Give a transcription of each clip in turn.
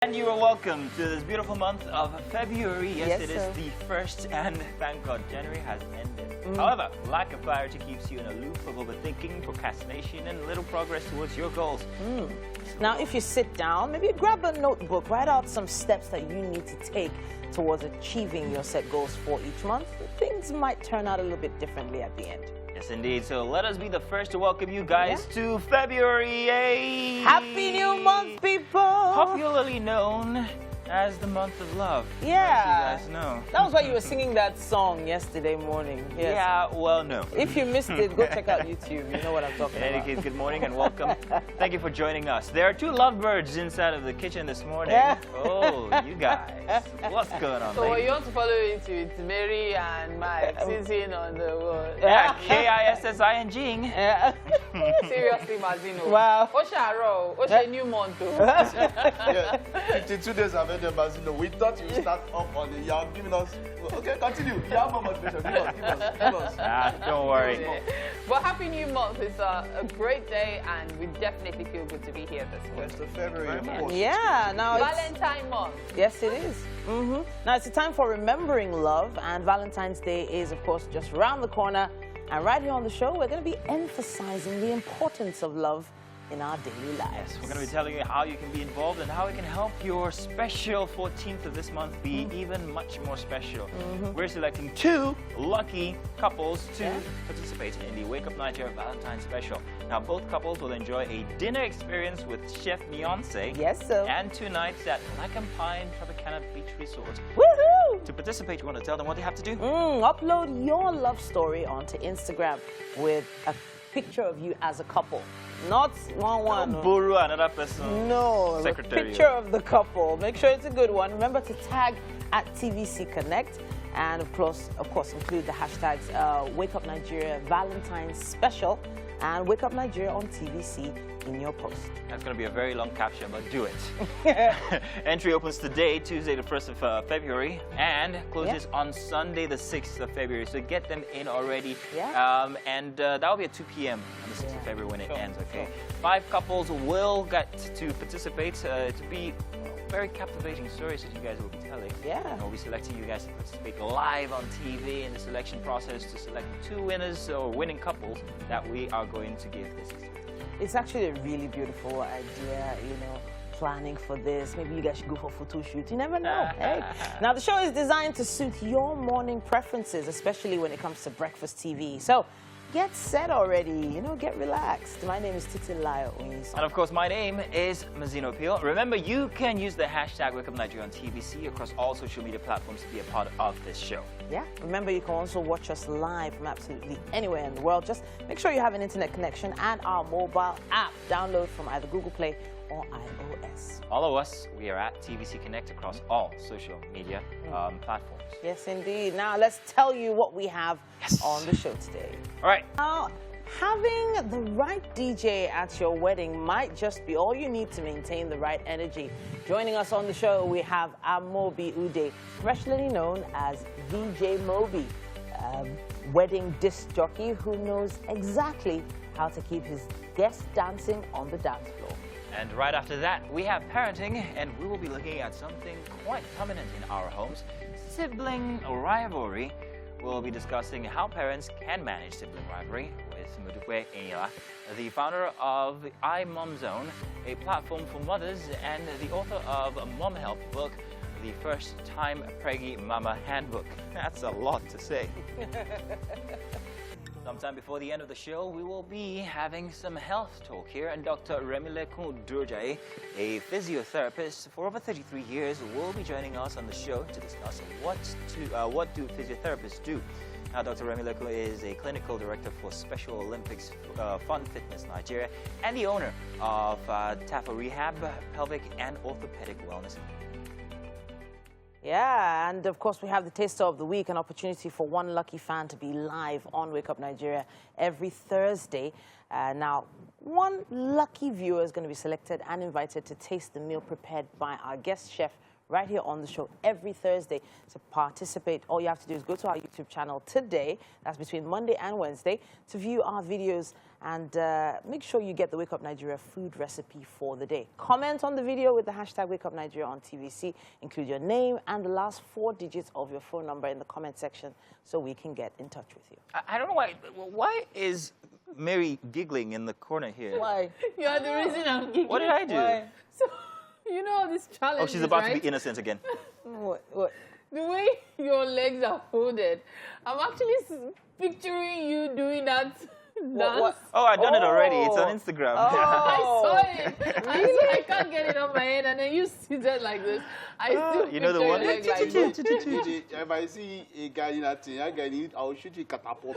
And you are welcome to this beautiful month of February. Yes, it is the first, and thank God January has ended. However, lack of clarity keeps you in a loop of overthinking, procrastination, and little progress towards your goals. Now, if you sit down, maybe grab a notebook, write out some steps that you need to take towards achieving your set goals for each month. Things might turn out a little bit differently at the end. Yes, indeed. So let us be the first to welcome you guys to February. Happy New Month, people! Popularly known as the month of love. Yeah. As you guys know. That was why you were singing that song yesterday morning. Yes. Yeah, well, no. If you missed it, go check out YouTube. You know what I'm talking about. In any case, good morning and welcome. Thank you for joining us. There are two lovebirds inside of the kitchen this morning. Yeah. Oh, you guys. What's going on, So ladies? you want to follow it with Mary and Mike sitting on the wall. Yeah, K-I-S-S-I-N-G. Yeah. Seriously, Mazino. Wow. What's a new month? Yeah, 52 days I've had the Mazino. We thought you start off on the yam, giving us. Okay, continue. Yam motivation. Give us. Don't worry. But happy new month. It's a great day, and we definitely feel good to be here this It's month. the February, of course. Yeah, now it's... Valentine month. Yes, it is. Now, it's a time for remembering love, and Valentine's Day is, of course, just around the corner. And right here on the show, we're going to be emphasizing the importance of love in our daily lives. Yes, we're going to be telling you how you can be involved and how it can help your special 14th of this month be even much more special. We're selecting two lucky couples to participate in the Wake Up Nigeria Valentine's Special. Now, both couples will enjoy a dinner experience with Chef Beyonce. Yes, sir. And 2 nights at Black and Pine Tropicana Beach Resort. Woohoo! To participate, you want to tell them what they have to do? Upload your love story onto Instagram with a picture of you as a couple. Not one. Don't borrow another person. No, a Secretary. picture of the couple. Make sure it's a good one. Remember to tag at TVC Connect, and of course, include the hashtags Wake Up Nigeria Valentine's Special and Wake Up Nigeria on TVC in your post. That's going to be a very long caption, but do it. Entry opens today, Tuesday the 1st of February, and closes on Sunday the 6th of February. So get them in already. And that will be at 2 p.m. on the 6th of February when it ends, okay? 5 couples will get to participate. To be very captivating stories that you guys will be telling. Yeah. And we'll be selecting you guys to participate live on TV in the selection process to select 2 winners or winning couples that we are going to give this experience. It's actually a really beautiful idea, you know, planning for this. Maybe you guys should go for a photo shoot. You never know. Hey. Now, the show is designed to suit your morning preferences, especially when it comes to breakfast TV. So, get set already, you know, get relaxed. My name is Titilayo Oyinsan. And of course, my name is Mazino Peel. Remember, you can use the hashtag Wake Up Nigeria on TVC across all social media platforms to be a part of this show. Yeah, remember you can also watch us live from absolutely anywhere in the world. Just make sure you have an internet connection and our mobile app. Download from either Google Play or iOS. All of us, we are at TVC Connect across all social media platforms. Yes, indeed. Now, let's tell you what we have on the show today. All right. Now, having the right DJ at your wedding might just be all you need to maintain the right energy. Joining us on the show, we have Amobi Ude, professionally known as VJ Mobi, wedding disc jockey who knows exactly how to keep his guests dancing on the dance floor. And right after that, we have parenting, and we will be looking at something quite prominent in our homes, sibling rivalry. We'll be discussing how parents can manage sibling rivalry with Mudukwe Enyila, the founder of the iMom Zone, a platform for mothers, and the author of Mom Help book, the First Time Preggy Mama Handbook. That's a lot to say. Sometime before the end of the show, we will be having some health talk here, and Dr. Remilekun Durjai, a physiotherapist for over 33 years, will be joining us on the show to discuss what do physiotherapists do. Now, Dr. Remilekun is a clinical director for Special Olympics Fun Fitness Nigeria and the owner of TAFA Rehab, Pelvic and Orthopedic Wellness. Yeah, and of course we have the Taster of the Week, an opportunity for one lucky fan to be live on Wake Up Nigeria every Thursday. Now, one lucky viewer is going to be selected and invited to taste the meal prepared by our guest chef, right here on the show every Thursday. To participate, all you have to do is go to our YouTube channel today. That's between Monday and Wednesday, to view our videos and make sure you get the Wake Up Nigeria food recipe for the day. Comment on the video with the hashtag Wake Up Nigeria on TVC. Include your name and the last 4 digits of your phone number in the comment section so we can get in touch with you. I don't know why. Why is Mary giggling in the corner here? Why? You are the reason I'm giggling. What did I do? Why? So, you know this challenge. Oh, she's about right? to be innocent again. What? The way your legs are folded, I'm actually picturing you doing that dance. What? Oh, I've done it already. It's on Oh. Instagram. I Oh. saw it. I can't get it on my head, and then you sit there like this. I still You know the picture one? your leg like this. DJ, if I see a guy in that thing, I'll shoot you catapult.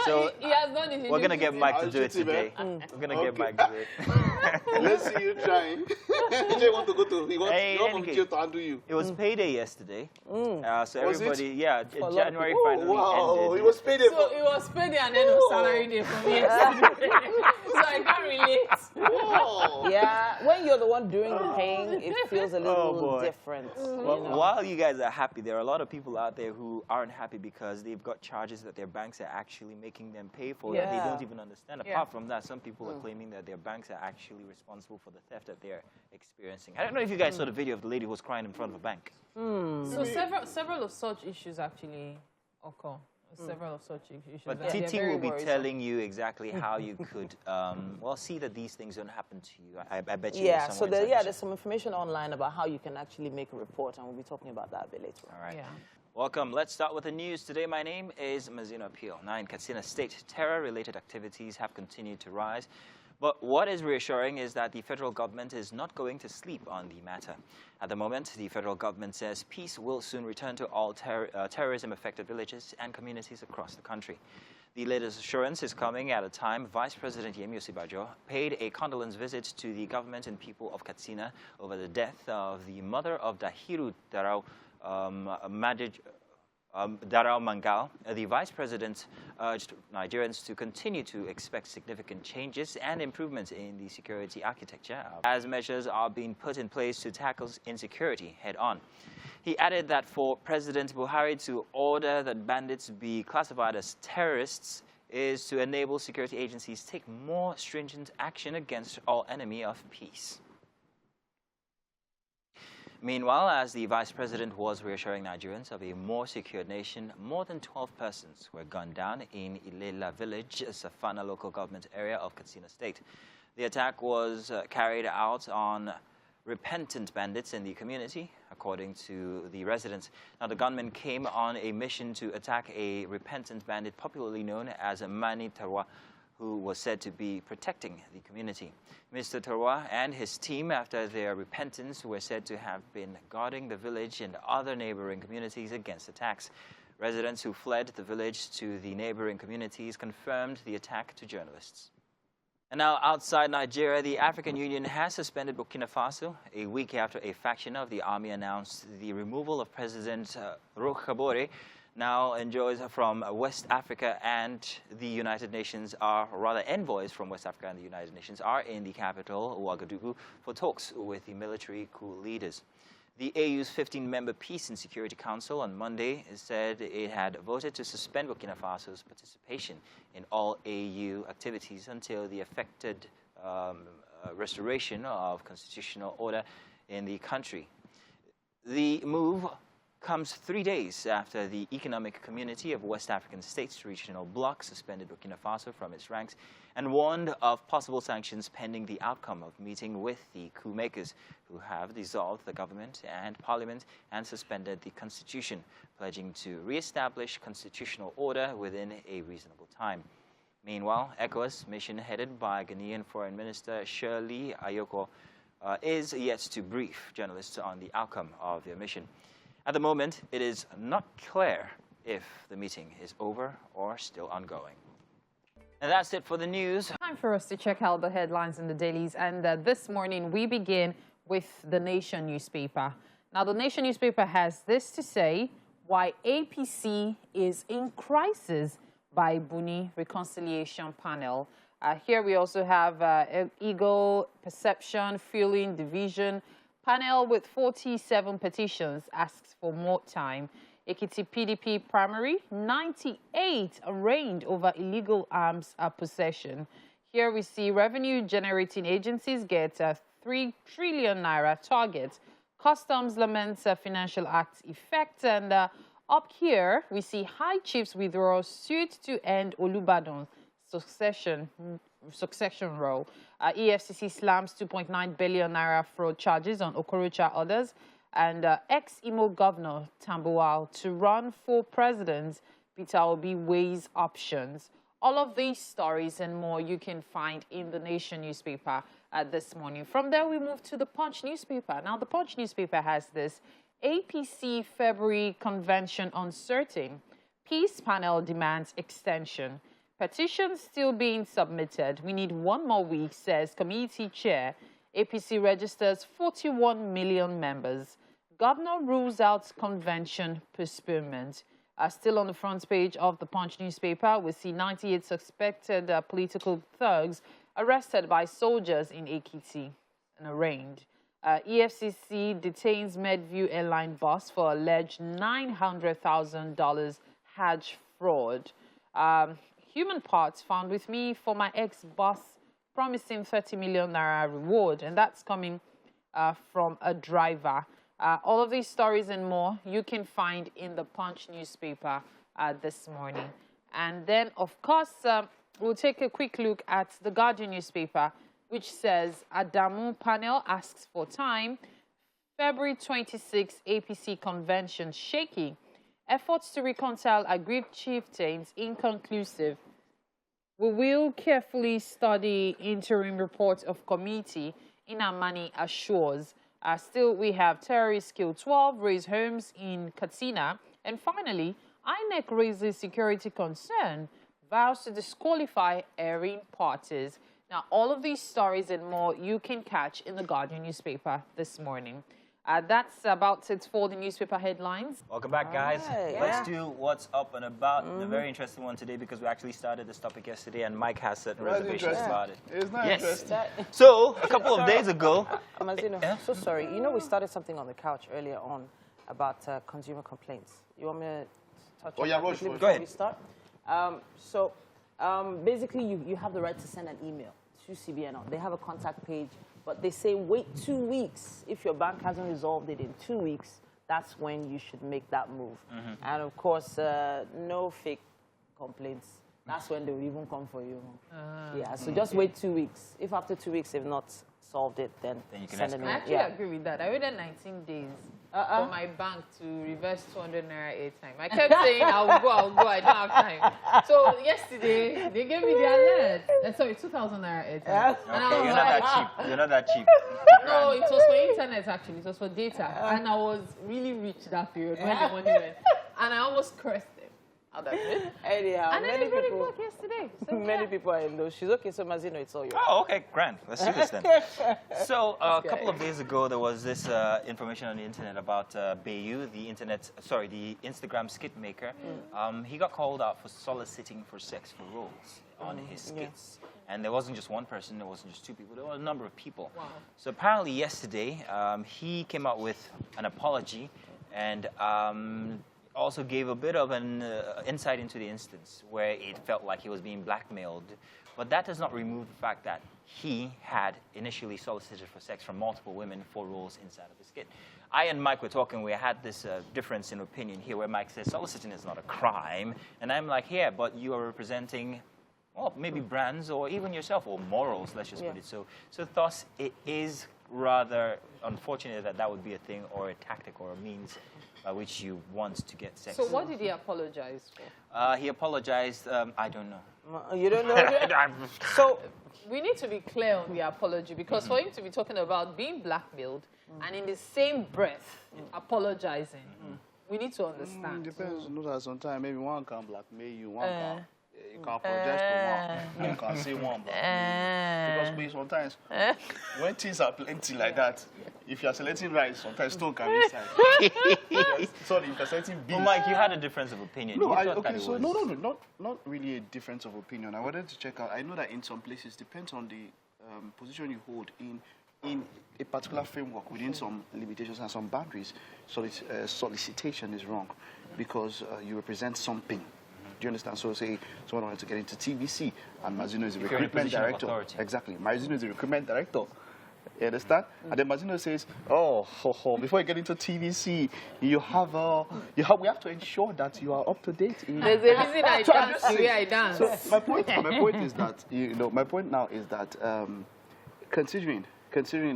So He has done it. we're going to get Mike to I'll do it shoot him, today. eh? We're going to get Okay. Mike to do it. Let's see you trying. DJ want to go to, he wants Hey, to any jail to handle you. It was payday yesterday. So Was it? everybody, yeah, a lot of January people. finally Wow, ended. he was paid So for. it was payday and then it was salary day for me yesterday. So I can't relate. Wow. Yeah, when you're the one doing the paying, it feels a little boy. different. Well, you know? while you guys are happy, there are a lot of people out there who aren't happy because they've got charges that their banks are actually making them pay for that they Yeah. don't even understand. Yeah. Apart from that, some people are claiming that their banks are actually responsible for the theft that they're experiencing. I don't know if you guys saw the video of the lady who was crying in front of a bank. So several of such issues actually occur. Several of such issues. But They're Titi very will be worrisome. telling you exactly how you could, well, see that these things don't happen to you. I bet you Yeah, there's so somewhere inside the there's some information online about how you can actually make a report, and we'll be talking about that a bit later on. All right. Yeah. Welcome. Let's start with the news. Today, my name is Mazino Appeal. Now, in Katsina State, terror-related activities have continued to rise. But what is reassuring is that the federal government is not going to sleep on the matter. At the moment, the federal government says peace will soon return to all terrorism-affected villages and communities across the country. The latest assurance is coming at a time Vice President Yemi Isbae paid a condolence visit to the government and people of Katsina over the death of the mother of Dahiru Darau Darau Mangal. The Vice President urged Nigerians to continue to expect significant changes and improvements in the security architecture as measures are being put in place to tackle insecurity head-on. He added that for President Buhari to order that bandits be classified as terrorists is to enable security agencies to take more stringent action against all enemy of peace. Meanwhile, as the Vice President was reassuring Nigerians of a more secured nation, more than 12 persons were gunned down in Ilela village, Safana local government area of Katsina State. The attack was carried out on repentant bandits in the community, according to the residents. Now, the gunmen came on a mission to attack a repentant bandit popularly known as Mani Tarwa, who was said to be protecting the community. Mr. Tarwa and his team, after their repentance, were said to have been guarding the village and other neighboring communities against attacks. Residents who fled the village to the neighboring communities confirmed the attack to journalists. And now, outside Nigeria, the African Union has suspended Burkina Faso a week after a faction of the army announced the removal of President Roch Kabore, now enjoys from West Africa and the United Nations envoys from West Africa and the United Nations are in the capital, Ouagadougou, for talks with the military coup leaders. The AU's 15-member Peace and Security Council on Monday said it had voted to suspend Burkina Faso's participation in all AU activities until the affected restoration of constitutional order in the country. The move comes 3 days after the Economic Community of West African States Regional Bloc suspended Burkina Faso from its ranks and warned of possible sanctions pending the outcome of meeting with the coup makers, who have dissolved the government and parliament and suspended the constitution, pledging to re-establish constitutional order within a reasonable time. Meanwhile, ECOWAS mission headed by Ghanaian Foreign Minister Shirley Ayoko is yet to brief journalists on the outcome of their mission. At the moment, it is not clear if the meeting is over or still ongoing. And that's it for the news. Time for us to check out the headlines in the dailies. And this morning, we begin with the Nation newspaper. Now, the Nation newspaper has this to say: why APC is in crisis by Buni Reconciliation Panel. Here we also have ego, perception, feeling, division, Panel with 47 petitions asks for more time. Ekiti PDP primary, 98 arraigned over illegal arms possession. Here we see revenue-generating agencies get a 3 trillion naira target. Customs laments Financial Act effect. And up here, we see High Chiefs withdraw suit to end Olubadan's succession role. EFCC slams 2.9 billion naira fraud charges on Okorocha others. And ex-Imo governor Tambuwal to run for president. Peter Obi weighs options. All of these stories and more you can find in the Nation newspaper this morning. From there, we move to the Punch newspaper. Now, the Punch newspaper has this: APC February convention uncertain. Peace panel demands extension. Petitions still being submitted. We need 1 more week, says committee chair. APC registers 41 million members. Governor rules out convention postponement. Still on the front page of the Punch newspaper, we see 98 suspected political thugs arrested by soldiers in Ekiti and arraigned. EFCC detains Medview airline boss for alleged $900,000 Hajj fraud. Human parts found with me for my ex-boss, promising 30 million naira reward, and that's coming from a driver. All of these stories and more you can find in the Punch newspaper this morning. And then, of course, we'll take a quick look at the Guardian newspaper, which says Adamu panel asks for time. February 26 APC convention shaky. Efforts to reconcile aggrieved chieftains inconclusive. We will carefully study interim report of committee. Inamani assures. Still, we have terrorists kill 12, raise homes in Katsina. And finally, INEC raises security concern, vows to disqualify erring parties. Now, all of these stories and more you can catch in the Guardian newspaper this morning. That's about it for the newspaper headlines. Welcome back, guys. Right, Let's do what's up and about. A very interesting one today because we actually started this topic yesterday and Mike has certain reservations about it. It's not interesting. So, a couple of days ago... Mazino, so sorry. You know, we started something on the couch earlier on about consumer complaints. You want me to touch on that quickly before we start? Basically, you have the right to send an email to CBN. They have a contact page, but they say wait 2 weeks. If your bank hasn't resolved it in 2 weeks, that's when you should make that move. And of course, no fake complaints. That's when they will even come for you. Yeah, so just wait 2 weeks. If after 2 weeks they've not solved it, then you can send an email. I actually agree with that. I waited 19 days for my bank to reverse 200 naira airtime. I kept saying I'll go, I don't have time. So yesterday, they gave me the alert. Sorry, 2,000 naira airtime. And I was You're not that cheap. You're not that cheap. No, it was for internet actually. It was for data. And I was really rich that period when the money went. And I almost cursed them. Anyhow, And then they brought it back yesterday. So, many people are in those shoes. Okay, so Mazino, it's all yours. Oh, okay, grand. Let's do this then. So, a couple of days ago, there was this information on the internet about Bayu, the Instagram skit maker. He got called out for soliciting for sex for roles on his skits. And there wasn't just one person, there wasn't just two people, there were a number of people. Wow. So apparently yesterday, he came out with an apology and also gave a bit of an insight into the instance where it felt like he was being blackmailed. But that does not remove the fact that he had initially solicited for sex from multiple women for roles inside of the skit. I and Mike were talking, we had this difference in opinion here where Mike says soliciting is not a crime. And I'm like, yeah, but you are representing, well, maybe brands or even yourself or morals, let's just put it so. So thus, it is rather unfortunate that that would be a thing or a tactic or a means by which you want to get sex. So what did he apologize for? He apologized, I don't know. You don't know? So we need to be clear on the apology because for him to be talking about being blackmailed and in the same breath apologizing, we need to understand. Depends. You know that sometimes maybe one can blackmail you, one can. You can apologize to one. You can say one. Because sometimes when things are plenty like that, if you're selecting rice, sometimes stone can be inside. Sorry, if you're selecting beans. Well, Mike, you had a difference of opinion. No, No, not really a difference of opinion. I wanted to check out. I know that in some places, depends on the position you hold in in a particular framework within some limitations and some boundaries, solicitation is wrong because you represent something. Do you understand? So say someone wanted to get into TVC and Mazino is a recruitment director. Exactly. Mazino is a recruitment director. You understand? And then Mazino says, before you get into TVC, we have to ensure that you are up to date. There's a reason I dance the way I dance. So my point is that, my point now is that considering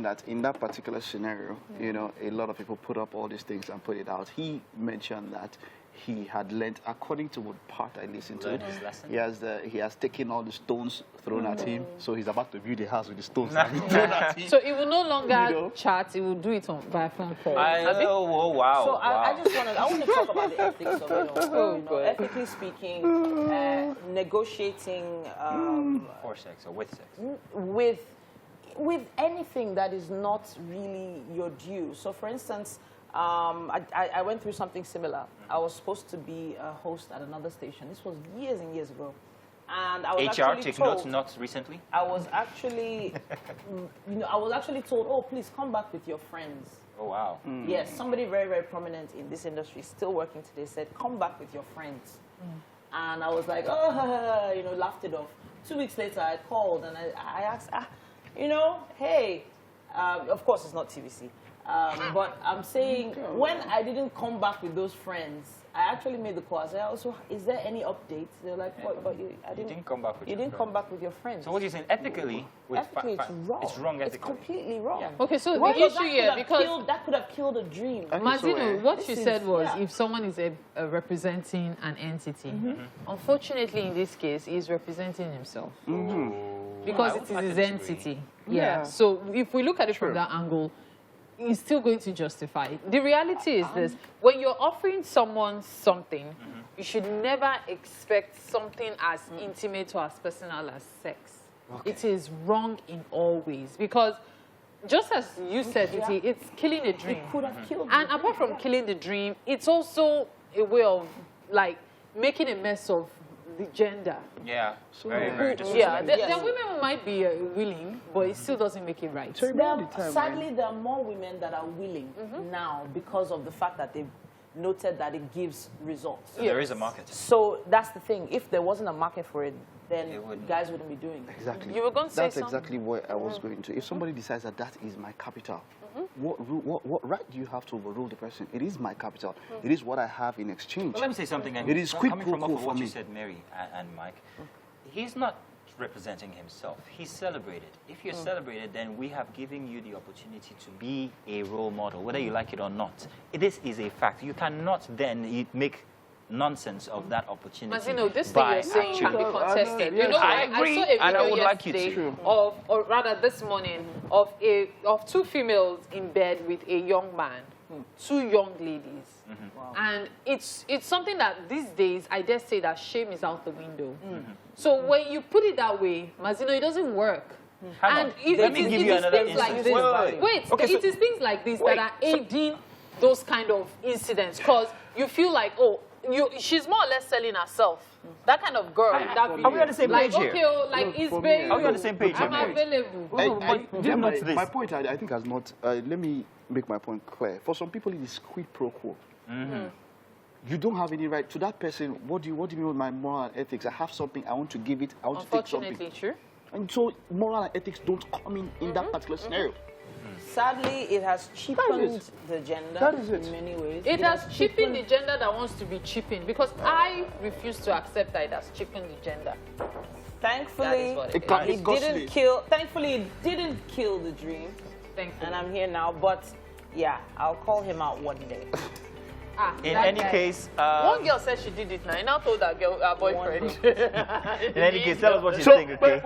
that in that particular scenario, a lot of people put up all these things and put it out. He mentioned that he had learned, according to what part I listened to, he has taken all the stones thrown at him, so he's about to build a house with the stones thrown at him. So it will no longer chat; it will do it by phone call. Wow! So I want to talk about the ethics of ethically speaking, negotiating for sex or with sex. With anything that is not really your due. So, for instance, I went through something similar. I was supposed to be a host at another station. This was years and years ago. And I was take notes, not recently? I was actually, told, oh, please come back with your friends. Oh, wow. Yes, somebody very, very prominent in this industry, still working today, said, come back with your friends. And I was like, laughed it off. 2 weeks later, I called and I asked, hey, of course it's not TVC. But I'm saying, when I didn't come back with those friends, I actually made the call. I said, also, is there any updates? They're like, but I didn't come back with come back with your friends. So what you're saying, ethically, it's wrong. It's wrong ethically. It's completely wrong. Yeah. Okay, so the issue here, because that could have killed a dream. Mazino, what you said was, if someone is representing an entity, unfortunately in this case, he's representing himself. Because it is his entity. Yeah. So if we look at it from that angle, he's still going to justify it. The reality is this: when you're offering someone something, you should never expect something as intimate or as personal as sex. Okay. It is wrong in all ways, because just as you said, it's killing a dream. It could have killed. And apart from killing the dream, it's also a way of making a mess of the gender. Yeah, very disrespectful. The women might be willing, but it still doesn't make it right. Sadly, there are more women that are willing now because of the fact that they've noted that it gives results. So there is a market. So that's the thing. If there wasn't a market for it, then guys wouldn't be doing it. Exactly. You were going to say That's exactly where I was going to. If somebody decides that that is my capital, what right do you have to overrule the person? It is my capital. It is what I have in exchange. Well, let me say something. It is quick coming from what me. you said, Mary and Mike. He's not representing himself. He's celebrated. If you're celebrated, then we have given you the opportunity to be a role model, whether you like it or not. This is a fact. You cannot then make nonsense of that opportunity. Mazino, this thing you're saying can be contested. I agree, and I would like you to. Or rather this morning, of two females in bed with a young man, two young ladies. Wow. And it's something that these days, I dare say that shame is out the window. So when you put it that way, Mazino, it doesn't work. And let me give you another instance. It is things like this that are aiding those kind of incidents, because you feel like, she's more or less selling herself. That kind of girl. Are we on the same page here? Isbae, are we on the same page here? I'm available. My point, I think, has not. Let me make my point clear. For some people, it is quid pro quo. You don't have any right to that person. What do you mean with my moral and ethics? I have something. I want to give it. I want to take something. Unfortunately, true. And so moral and ethics don't come in that particular scenario. Sadly, it has cheapened the gender in many ways. It has cheapened the gender that wants to be cheapened, because I refuse to accept that it has cheapened the gender. Thankfully, it didn't kill the dream. Thankfully. And I'm here now, but yeah, I'll call him out one day. In any case, one girl said she did it now. I now told that girl, her boyfriend. In any case, tell us what you think, okay?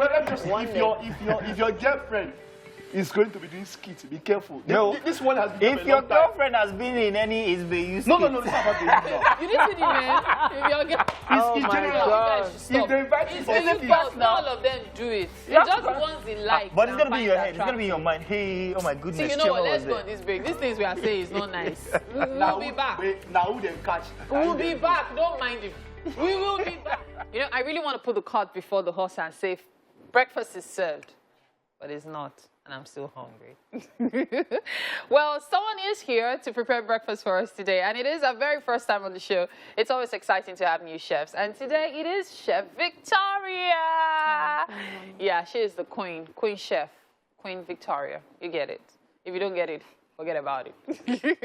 If your girlfriend is going to be doing skits, be careful. No, this one has been if your girlfriend has been in any Isbae, no, it's not about the You didn't see the man. If your girl, if they invite you for not all of them do it. It's just ones in life. But it's gonna be in your head. It's gonna be in your mind. Hey, oh my goodness. So you know what? Let's go on this break. These things we are saying is not nice. We'll be back. Now who they catch? We'll be back. Don't mind him. We will be back. I really want to put the cart before the horse and say breakfast is served, but it's not. and I'm still hungry. Well, someone is here to prepare breakfast for us today, and it is our very first time on the show. It's always exciting to have new chefs, and today it is Chef Victoria. Yeah, she is the queen chef, Queen Victoria. You get it. If you don't get it, forget about it.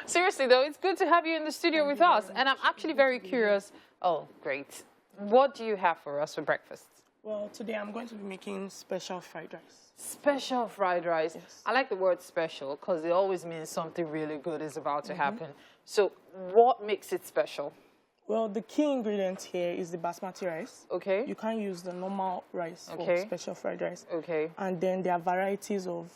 Seriously, though, it's good to have you in the studio with us, and I'm actually very curious. Oh, great. What do you have for us for breakfast? Well, today I'm going to be making special fried rice. Special fried rice. Yes. I like the word special because it always means something really good is about to happen. So what makes it special? Well, the key ingredient here is the basmati rice. Okay. You can't use the normal rice for Okay. special fried rice. Okay. And then there are varieties of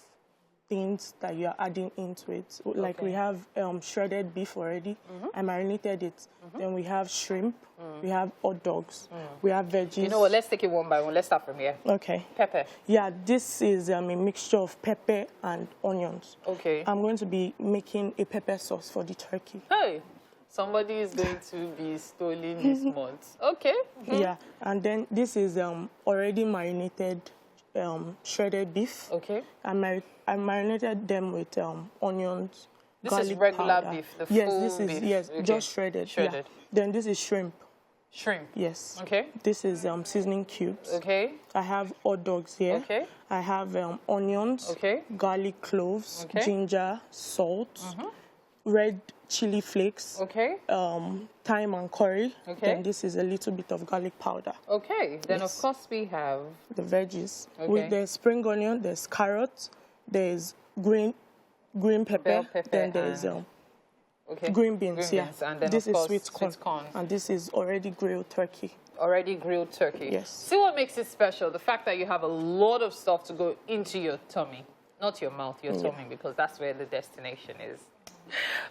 things that you are adding into it. Like we have shredded beef already. I marinated it. Then we have shrimp. We have hot dogs. We have veggies. You know what? Let's take it one by one. Let's start from here. Okay. Pepper. Yeah, this is a mixture of pepper and onions. Okay. I'm going to be making a pepper sauce for the turkey. Hey, somebody is going to be stealing this month. Okay. Yeah, and then this is already marinated shredded beef. Okay. I marinated them with onions, This garlic is regular powder. beef, the yes, full this is beef. yes, Okay. just shredded. Shredded. Yeah. Then this is shrimp. Shrimp. Yes. Okay. This is seasoning cubes. Okay. I have hot dogs here. Okay. I have onions. Okay. Garlic cloves. Okay. Ginger, salt, red chili flakes. Okay. Thyme and curry. Okay. Then this is a little bit of garlic powder. Okay. Then Yes. of course we have. The veggies. Okay. There's spring onion, there's carrots, there's green pepper, Bell pepper then there's and- Okay. green beans. Green beans, and then this of course is sweet corn, and this is already grilled turkey. Already grilled turkey. Yes. See what makes it special? The fact that you have a lot of stuff to go into your tummy. Not your mouth, your tummy, because that's where the destination is.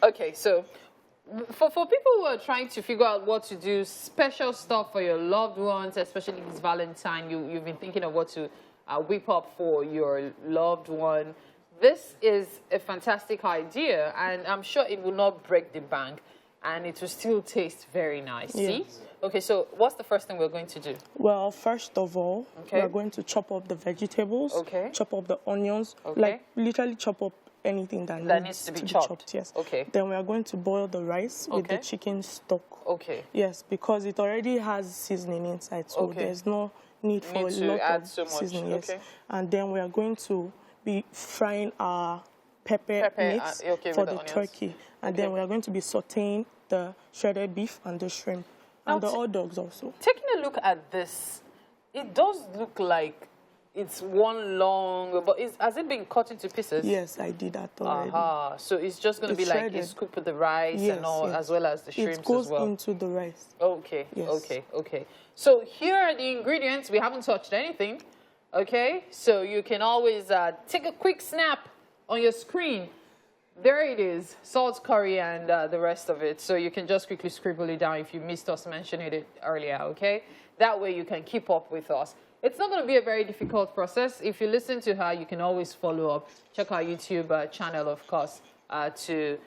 Okay, so for people who are trying to figure out what to do, special stuff for your loved ones, especially this Valentine, you've been thinking of what to whip up for your loved one. This is a fantastic idea, and I'm sure it will not break the bank, and it will still taste very nice. See? Yes. Okay, so what's the first thing we're going to do? Well, first of all, Okay. we're going to chop up the vegetables. Okay. Chop up the onions. Okay. Like literally chop up anything that needs to be chopped. Yes. Okay. Then we are going to boil the rice with the Okay. chicken stock. Okay. Yes, because it already has seasoning inside, so Okay. there's no need for Need a to lot add of so much, seasoning. Yes. okay. And then we are going to be frying our pepper mix okay, for with the the onions. turkey, and then Okay. we are going to be sautéing the shredded beef and the shrimp and Now the hot dogs also. Taking a look at this, it does look like it's one long, but has it been cut into pieces? Yes, I did that already. Aha, so it's just going to be It's like shredded. a scoop of the rice Yes, and all, yes. as well as the shrimps It goes as well. into the rice. Okay, Yes. okay. So here are the ingredients. We haven't touched anything. Okay, so you can always take a quick snap on your screen. There it is, salt, curry, and the rest of it. So you can just quickly scribble it down if you missed us mentioning it earlier, okay? That way you can keep up with us. It's not going to be a very difficult process. If you listen to her, you can always follow up. Check our YouTube channel, of course, to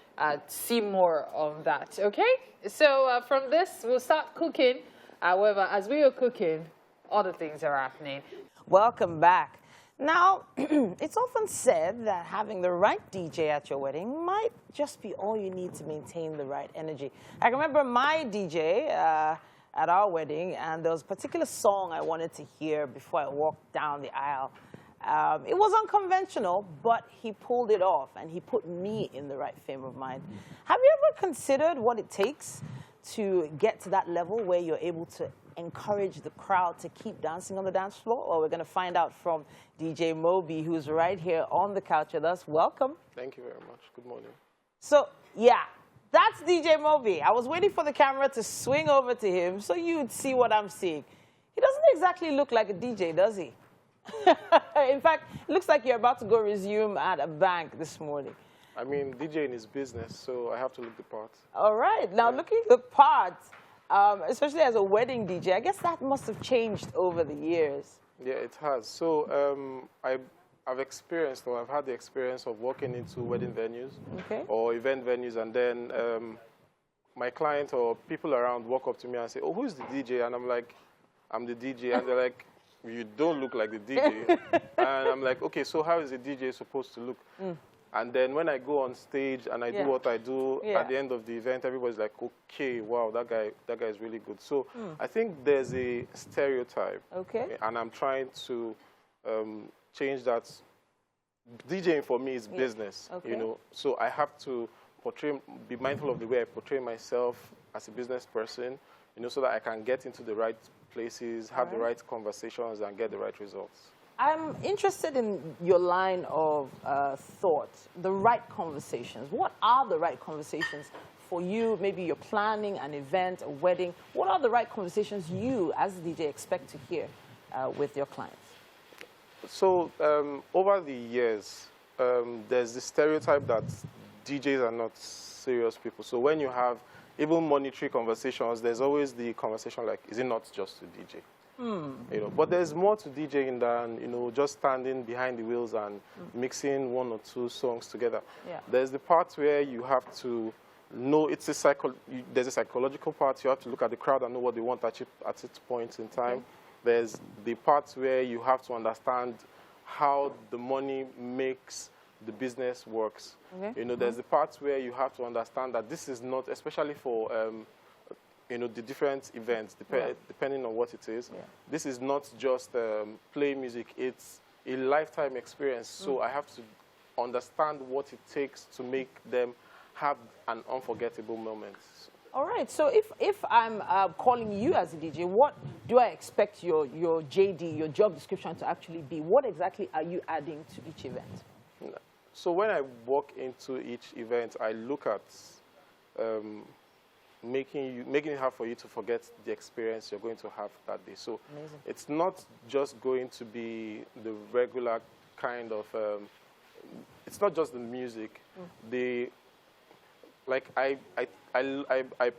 see more on that, okay? So from this, we'll start cooking. However, as we are cooking, other things are happening. Welcome back. Now, it's often said that having the right DJ at your wedding might just be all you need to maintain the right energy. I remember my DJ at our wedding, and there was a particular song I wanted to hear before I walked down the aisle. It was unconventional, but he pulled it off, and he put me in the right frame of mind. Have you ever considered what it takes to get to that level where you're able to encourage the crowd to keep dancing on the dance floor? Well, we're going to find out from DJ Moby, who's right here on the couch with us. Welcome. Thank you very much. Good morning. So, yeah, that's DJ Moby. I was waiting for the camera to swing over to him so you'd see what I'm seeing. He doesn't exactly look like a DJ, does he? In fact, it looks like you're about to go resume at a bank this morning. I mean, DJing is business, so I have to look the part. All right. Now, looking the part, especially as a wedding DJ, I guess that must have changed over the years. Yeah, it has. So I've experienced, or I've had the experience of walking into wedding venues or event venues, and then my client or people around walk up to me and say, "Oh, who's the DJ?" And I'm like, "I'm the DJ." And they're like, you don't look like the DJ. And I'm like, okay, so how is a DJ supposed to look? And then when I go on stage and I do what I do, at the end of the event, everybody's like, okay, wow, that guy is really good. So I think there's a stereotype. Okay. And I'm trying to change that. DJing for me is business, you know. So I have to be mindful of the way I portray myself as a business person, you know, so that I can get into the right places, have the right conversations, and get the right results. I'm interested in your line of thought, the right conversations. What are the right conversations for you? Maybe you're planning an event, a wedding. What are the right conversations you, as a DJ, expect to hear with your clients? So over the years, there's the stereotype that DJs are not serious people. So when you have even monetary conversations, there's always the conversation like, is it not just a DJ? You know, but there's more to DJing than, you know, just standing behind the wheels and mixing one or two songs together. There's the part where you have to know there's a psychological part. You have to look at the crowd and know what they want at its point in time. There's the part where you have to understand how the money makes the business works. You know, there's the part where you have to understand that this is not, especially for you know, the different events, depending on what it is. This is not just play music, it's a lifetime experience. So I have to understand what it takes to make them have an unforgettable moment. All right, so if I'm calling you as a DJ, what do I expect your JD, your job description to actually be? What exactly are you adding to each event? So when I walk into each event, I look at making it hard for you to forget the experience you're going to have that day. So it's not just going to be the regular kind of, it's not just the music. I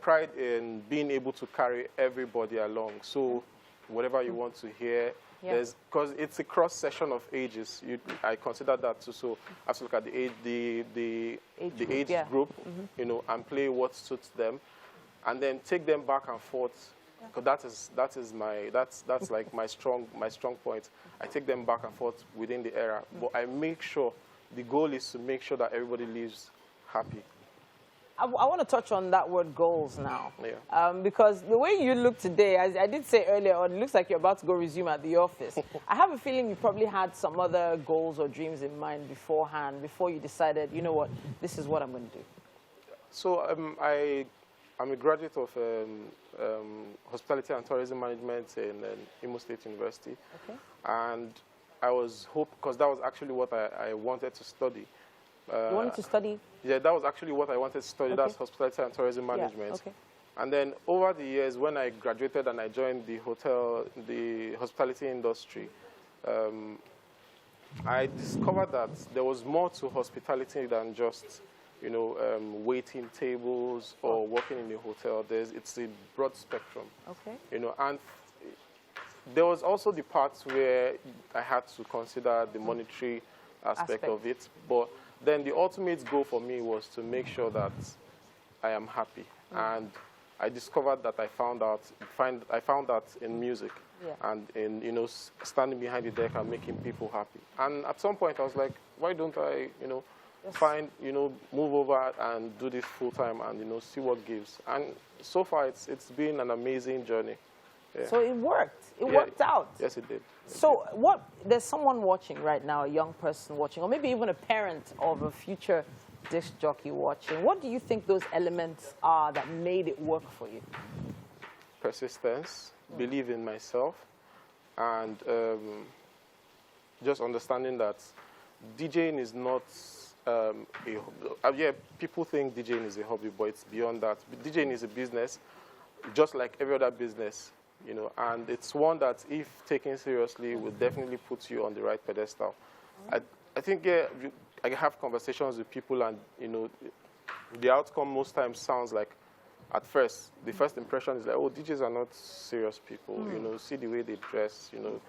pride in being able to carry everybody along. So whatever you want to hear, because it's a cross section of ages. I consider that too. So I have to look at the age group, you know, and play what suits them, and then take them back and forth. Because that's like my strong point. I take them back and forth within the era, but I make sure the goal is to make sure that everybody lives happy. I want to touch on that word goals now. Because the way you look today, as I did say earlier on, it looks like you're about to go resume at the office. I have a feeling you probably had some other goals or dreams in mind beforehand, before you decided, you know what, this is what I'm going to do. So I'm a graduate of Hospitality and Tourism Management in Imo State University. And I was because that was actually what I wanted to study. You wanted to study? Yeah, that was actually what I wanted to study. That's Hospitality and Tourism Management. And then over the years, when I graduated and I joined the hospitality industry, I discovered that there was more to hospitality than just, you know, waiting tables or working in a hotel. It's a broad spectrum. You know, and there was also the parts where I had to consider the monetary aspect of it, but then the ultimate goal for me was to make sure that I am happy. And I discovered that I found that in music and in, you know, standing behind the deck and making people happy. And at some point I was like, why don't I, you know, move over and do this full time and, you know, see what gives. And so far it's been an amazing journey. So it worked. It worked out. Yes, it did. So there's someone watching right now, a young person watching, or maybe even a parent of a future disc jockey watching. What do you think those elements are that made it work for you? Persistence, believe in myself, and just understanding that DJing is not people think DJing is a hobby, but it's beyond that. DJing is a business, just like every other business. You know, and it's one that, if taken seriously, will definitely put you on the right pedestal. I think I have conversations with people, and, you know, the outcome most times sounds like, at first, the first impression is like, oh, DJs are not serious people. You know, see the way they dress. You know,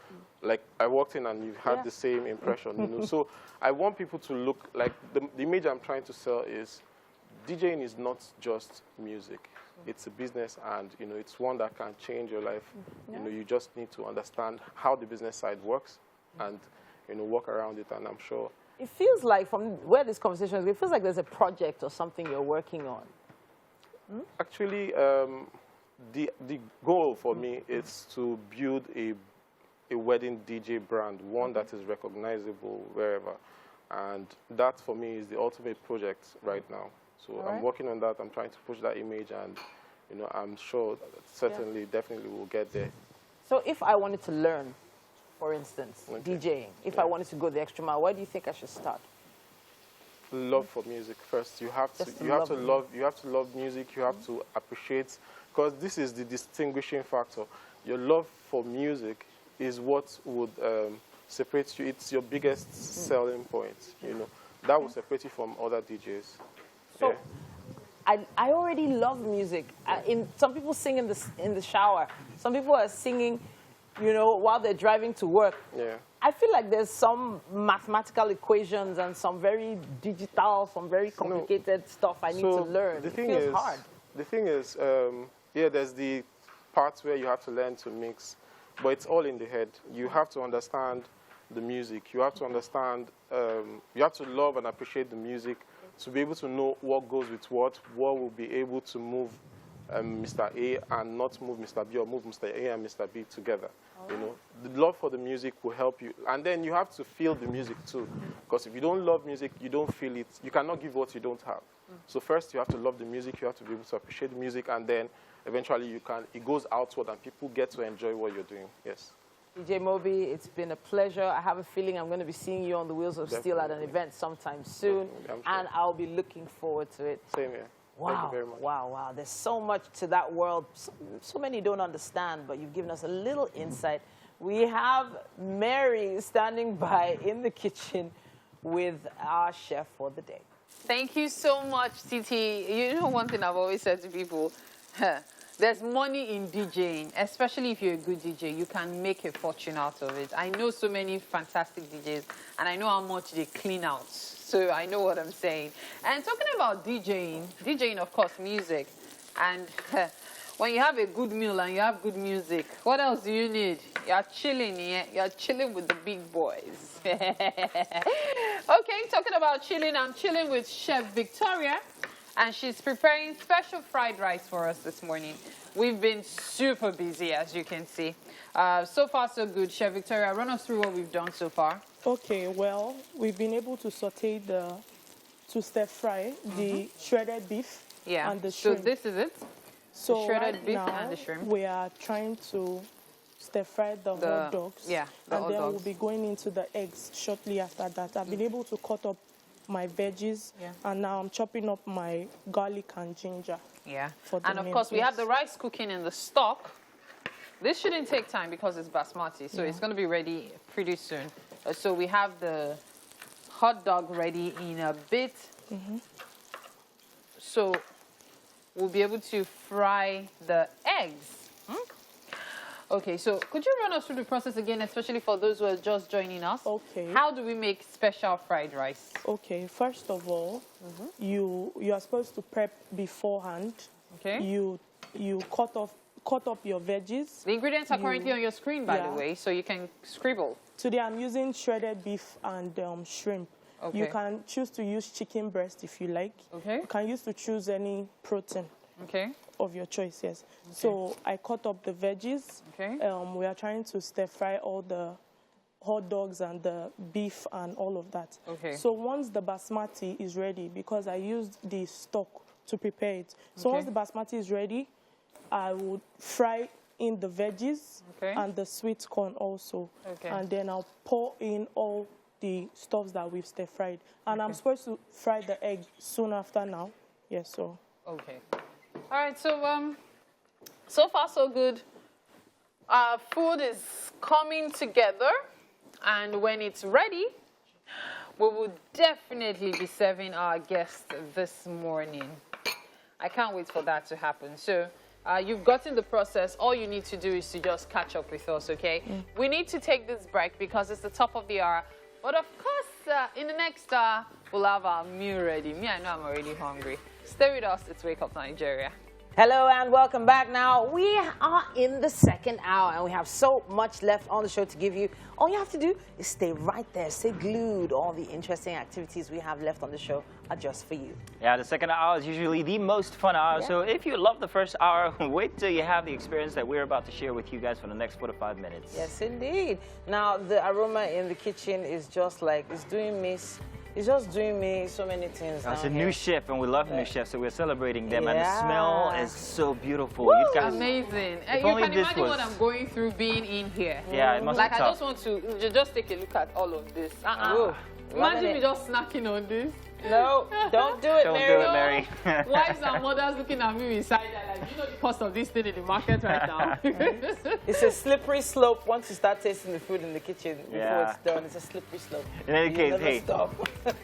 like I walked in and you had the same impression. You know, so I want people to look like the image I'm trying to sell is DJing is not just music. It's a business, and it's one that can change your life. You just need to understand how the business side works, and work around it. And I'm sure it feels like, from where this conversation is, it feels like there's a project or something you're working on. Actually, the goal for me is to build a wedding DJ brand, one that is recognizable wherever, and that for me is the ultimate project right now. So I'm working on that. I'm trying to push that image, and I'm sure certainly, definitely we'll get there. So if I wanted to learn, for instance, DJing, if I wanted to go the extra mile, where do you think I should start? Love for music first. You have to love music. You have to appreciate, because this is the distinguishing factor. Your love for music is what would separate you. It's your biggest selling point. That will separate you from other DJs. So, I already love music. Some people sing in the shower. Some people are singing, while they're driving to work. Yeah. I feel like there's some mathematical equations and some very digital, some very complicated stuff I need to learn. It feels hard. The thing is, there's the parts where you have to learn to mix, but it's all in the head. You have to understand the music. You have to understand, you have to love and appreciate the music to be able to know what goes with what will be able to move Mr. A and not move Mr. B, or move Mr. A and Mr. B together. The love for the music will help you. And then you have to feel the music too. Because if you don't love music, you don't feel it. You cannot give what you don't have. So first you have to love the music, you have to be able to appreciate the music, and then eventually it goes outward and people get to enjoy what you're doing. Yes. DJ Moby, it's been a pleasure. I have a feeling I'm going to be seeing you on the Wheels of Steel at an event sometime soon, and I'll be looking forward to it. Same here. Wow. Thank you very much. Wow. There's so much to that world. So many don't understand, but you've given us a little insight. We have Mary standing by in the kitchen with our chef for the day. Thank you so much, Titi. You know, one thing I've always said to people, there's money in DJing, especially if you're a good DJ. You can make a fortune out of it. I know so many fantastic DJs, and I know how much they clean out. So I know what I'm saying. And talking about DJing, of course, music. And when you have a good meal and you have good music, what else do you need? You're chilling, yeah? You're chilling with the big boys. Okay, talking about chilling, I'm chilling with Chef Victoria. And she's preparing special fried rice for us this morning. We've been super busy, as you can see. So far, so good. Chef Victoria, run us through what we've done so far. Okay, well, we've been able to saute to stir fry the shredded beef and the shrimp. So this is it? So the shredded right beef now, and the shrimp. We are trying to stir fry the hot dogs. Yeah, and then we'll be going into the eggs shortly after that. I've been able to cut up my veggies, and now I'm chopping up my garlic and ginger. Yeah. And of course, we have the rice cooking in the stock. This shouldn't take time because it's basmati, so it's going to be ready pretty soon. So we have the hot dog ready in a bit. So we'll be able to fry the eggs. Okay, so could you run us through the process again, especially for those who are just joining us? Okay. How do we make special fried rice? Okay, first of all, you are supposed to prep beforehand. Okay. You cut up your veggies. The ingredients are currently on your screen, by the way, so you can scribble. Today I'm using shredded beef and shrimp. Okay. You can choose to use chicken breast if you like. Okay. You can choose any protein. Okay. Of your choice, yes. Okay. So I cut up the veggies. Okay. We are trying to stir fry all the hot dogs and the beef and all of that. Okay. So once the basmati is ready, because I used the stock to prepare it. So once the basmati is ready, I would fry in the veggies and the sweet corn also. Okay. And then I'll pour in all the stuffs that we've stir fried. And I'm supposed to fry the egg soon after now. Yes, so. Okay. All right, so so far so good. Our food is coming together, and when it's ready, we will definitely be serving our guests this morning. I can't wait for that to happen. So you've gotten the process. All you need to do is to just catch up with us, okay? We need to take this break because it's the top of the hour. But of course, in the next hour, we'll have our meal ready. Me, I know I'm already hungry. Stay with us. It's Wake Up Nigeria. Hello and welcome back. Now, we are in the second hour and we have so much left on the show to give you. All you have to do is stay right there, stay glued. All the interesting activities we have left on the show are just for you. Yeah, the second hour is usually the most fun hour. Yeah. So if you love the first hour, wait till you have the experience that we're about to share with you guys for the next 45 minutes. Yes, indeed. Now, the aroma in the kitchen is just like, it's just doing me so many things. It's a down new here. chef, and we love new chefs, so we're celebrating them. And the Yeah. smell is so beautiful. Woo! You guys, Amazing. If You only can this imagine what was- I'm going through being in here. Yeah, it must Like, be I tough. just want to just take a look at all of this. Ooh, Imagine loving me it. just snacking on this. No, don't do it, Don't Mary. do it, Mary. Wives and mothers looking at me with side eye, like, you know the cost of this thing in the market right now. It's a slippery slope once you start tasting the food in the kitchen before Yeah. it's done. It's a slippery slope. In any You case, never hey, stop.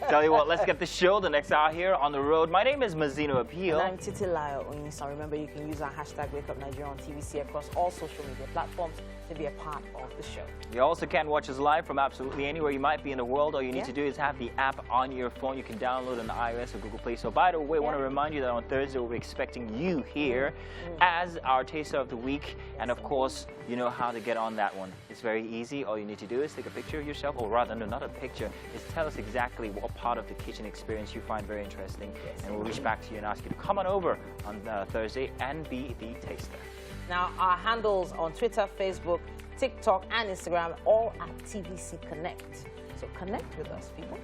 tell you what, let's get the show the next hour here on the road. My name is Mazino And Appeal. I'm Titilayo Onyisa. Remember, you can use our hashtag #WakeUpNigeria on TVC across all social media platforms to be a part of the show. You also can watch us live from absolutely anywhere you might be in the world. All you need Yeah. to do is have the app on your phone. You can download on the iOS or Google Play. So by the way, I want to remind you that on Thursday we'll be expecting you here as our taster of the week. And of course, you know how to get on that one. It's very easy. All you need to do is take a picture of yourself, or rather, no, not a picture. Is tell us exactly what part of the kitchen experience you find very interesting, and we'll reach back to you and ask you to come on over on Thursday and be the taster. Now, our handles on Twitter, Facebook, TikTok, and Instagram, all at TVC Connect. So connect with us, people.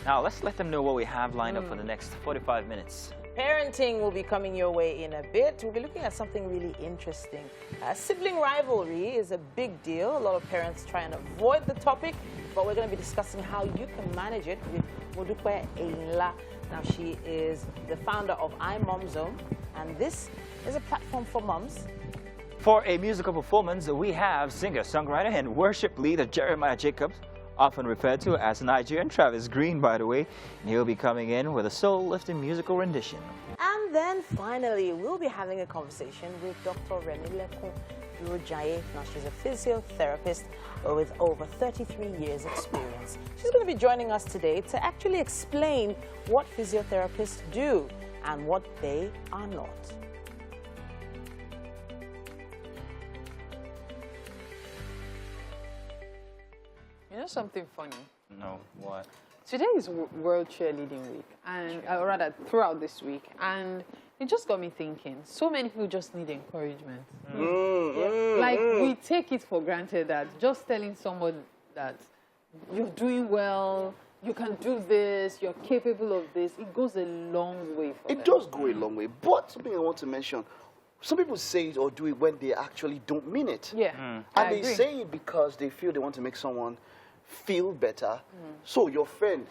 Now, let's let them know what we have lined up for the next 45 minutes. Parenting will be coming your way in a bit. We'll be looking at something really interesting. Sibling rivalry is a big deal. A lot of parents try and avoid the topic, but we're going to be discussing how you can manage it with Modukwe Einla. Now, she is the founder of iMomZone, and this is a platform for moms. For a musical performance, we have singer, songwriter, and worship leader Jeremiah Jacobs, often referred to as Nigerian Travis Green, by the way. And he'll be coming in with a soul-lifting musical rendition. And then finally, we'll be having a conversation with Dr. Remilekun Durojaye. Now, she's a physiotherapist with over 33 years experience. She's going to be joining us today to actually explain what physiotherapists do and what they are not. You know something funny? No, what? Today is World Cheerleading Week, and or rather throughout this week, and it just got me thinking. So many people just need encouragement. Like we take it for granted that just telling someone that you're doing well, you can do this, you're capable of this, it goes a long way for them. It does go a long way. But something I want to mention, some people say it or do it when they actually don't mean it. Yeah, And I they agree. say it because they feel they want to make someone feel better. So your friend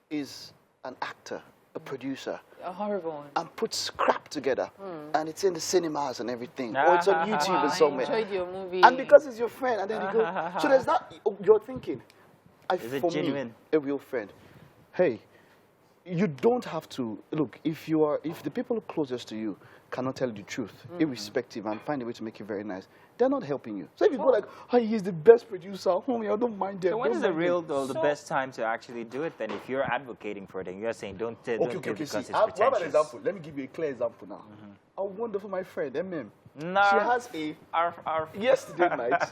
is an actor, a producer, A horrible one. and puts crap together. And it's in the cinemas and everything. Or it's on YouTube Wow, and I somewhere. enjoyed your movie. And because it's your friend, and then you go. So there's that, you're thinking, Is it for genuine? me, a real friend, hey, you don't have to, look, if the people closest to you cannot tell you the truth, irrespective, and find a way to make it very nice, they're not helping you. So if you go like, oh, he's the best producer, homie, I don't mind them. So when don't is the mind real, them. the best time to actually do it then? If you're advocating for it and you're saying don't do it Okay, because see, it's I have an pretentious. example. Let me give you a clear example now. I wonder for my friend, MM. No. She has a Our yesterday night,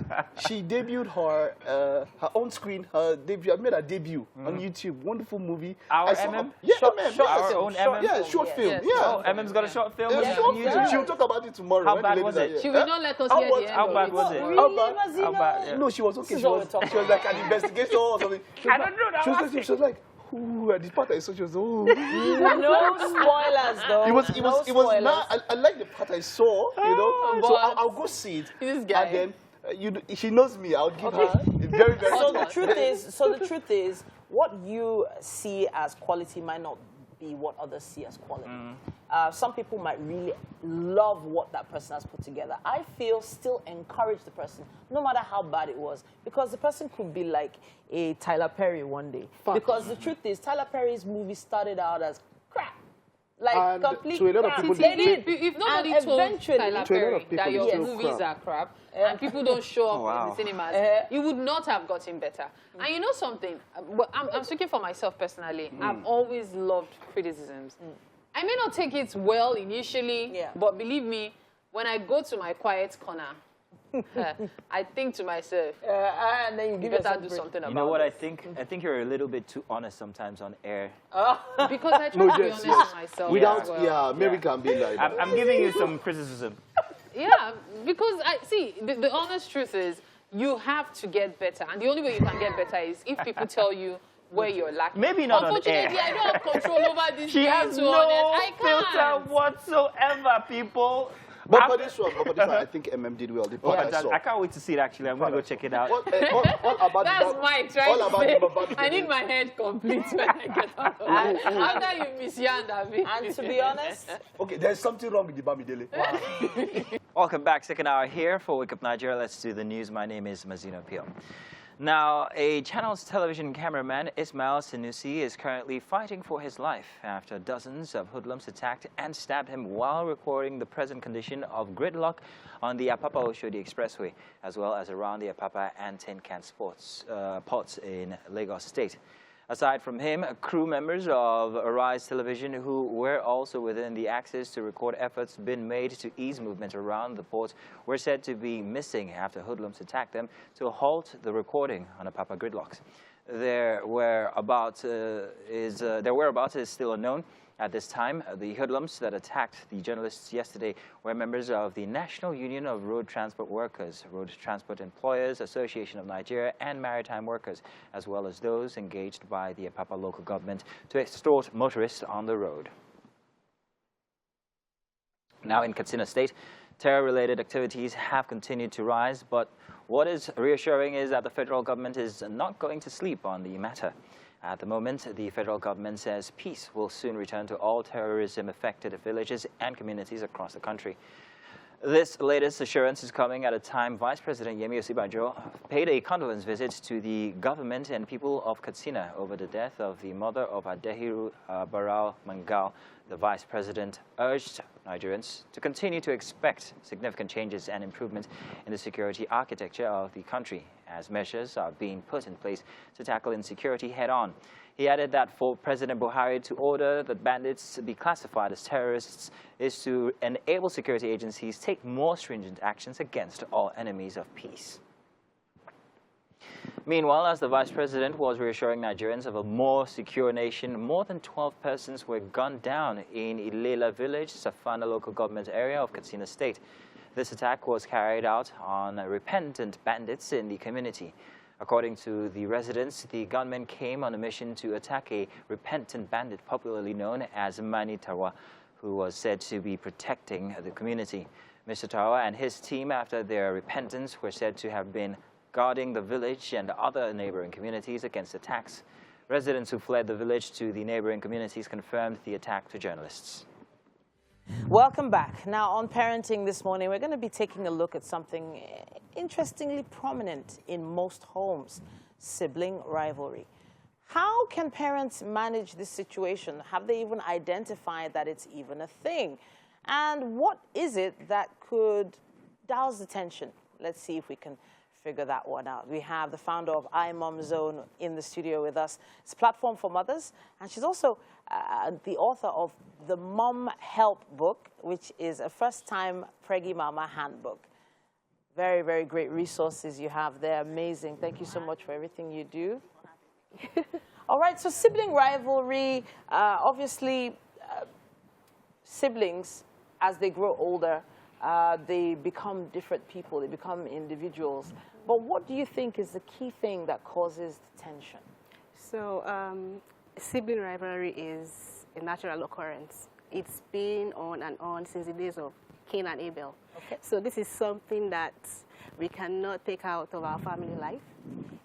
she debuted her own screen, her debut. I made her debut on YouTube. Wonderful movie. Our I saw MM? her- Yeah, Short- MM. short yes. Our own film, MM? Yeah, short Yes, film. yes. Yeah. Oh, MM's got a short film Yeah, on short YouTube. film. She'll talk about it tomorrow. How when bad the was ladies it? are She here. will not let us How hear was- the end How of bad it. was it? Really, How bad? Mazino? How bad? Yeah. No, she was okay. This is She what was, we're talking she was like an investigation or something. I don't know, I'm She was, asking. she was like, ooh, and this part I saw, she was, ooh. No spoilers, though. It was No not. spoilers. I like the part I saw, you know. So But- I'll go see it. This guy. And then she knows me. I'll give her a very, very. So the truth is, what you see as quality might not be what others see as quality. Some people might really love what that person has put together. I feel still encourage the person, no matter how bad it was, because the person could be like a Tyler Perry one day. Because the truth is, Tyler Perry's movie started out as crap. Like And complete to a lot of crap. people, They did. If nobody And told eventually- Tyler To a lot of Perry people, that it's your still movies crap. are crap and people don't show up wow. in the cinemas, you would not have gotten better. And you know something? Well, I'm speaking for myself personally. I've always loved criticisms. I may not take it well initially, Yeah. but believe me, when I go to my quiet corner, I think to myself, and then you you give better yourself do break. something about You know what it. I think? I think you're a little bit too honest sometimes on air. Because I try No, to be yes, honest yes. with myself. Without, as well. yeah, Mary can be like that. I'm giving you some criticism. Yeah, because I see, the honest truth is you have to get better. And the only way you can get better is if people tell you where you're lacking. Maybe not on air. Unfortunately, I don't have control over this. She has being too honest. I no filter can't. whatsoever, people. But for this one, I think did well. The part I saw. I can't wait to see it, actually. I'm going to go check it out. What about That's the Mike trying all to about say, the Baba I need my head complete when I get out of bed. After you misyan, David. And to be honest, Okay, there's something wrong with the Bamidele. Welcome back. Second hour here for Wake Up Nigeria. Let's do the news. My name is Mazino Pio. Now, a channel's television cameraman, Ismail Sanusi, is currently fighting for his life after dozens of hoodlums attacked and stabbed him while recording the present condition of gridlock on the Apapa-Oshodi Expressway, as well as around the Apapa and Tin Can ports in Lagos State. Aside from him, crew members of Arise Television, who were also within the access to record efforts been made to ease movement around the port, were said to be missing after hoodlums attacked them to halt the recording on Apapa gridlocks. Their whereabouts is still unknown. At this time, the hoodlums that attacked the journalists yesterday were members of the National Union of Road Transport Workers, Road Transport Employers Association of Nigeria, and Maritime Workers, as well as those engaged by the Apapa local government to extort motorists on the road. Now in Katsina State, terror-related activities have continued to rise, but what is reassuring is that the federal government is not going to sleep on the matter. At the moment, the federal government says peace will soon return to all terrorism-affected villages and communities across the country. This latest assurance is coming at a time Vice President Yemi Osibanjo paid a condolence visit to the government and people of Katsina over the death of the mother of Adehiru Barau Mangal. The Vice President urged Nigerians to continue to expect significant changes and improvement in the security architecture of the country as measures are being put in place to tackle insecurity head-on. He added that for President Buhari to order that bandits be classified as terrorists is to enable security agencies take more stringent actions against all enemies of peace. Meanwhile, as the Vice President was reassuring Nigerians of a more secure nation, more than 12 persons were gunned down in Ilela village, Safana local government area of Katsina State. This attack was carried out on repentant bandits in the community. According to the residents, the gunmen came on a mission to attack a repentant bandit popularly known as Mani Tawa, who was said to be protecting the community. Mr. Tawa and his team, after their repentance, were said to have been guarding the village and other neighboring communities against attacks. Residents who fled the village to the neighboring communities confirmed the attack to journalists. welcome back. Now, on parenting this morning, we're going to be taking a look at something interestingly prominent in most homes: sibling rivalry. How can parents manage this situation? Have they even identified that it's even a thing? And what is it that could douse the tension? Let's see if we can figure that one out. We have the founder of iMom Zone in the studio with us. It's a platform for mothers, and she's also the author of the Mom Help book, which is a first-time preggy mama handbook. Very, very great resources you have there. Amazing. Thank you so much for everything you do. All right, so sibling rivalry, obviously siblings, as they grow older, they become different people, they become individuals. But what do you think is the key thing that causes the tension? So sibling rivalry is a natural occurrence. It's been on and on since the days of Cain and Abel. Okay. So this is something that we cannot take out of our family life.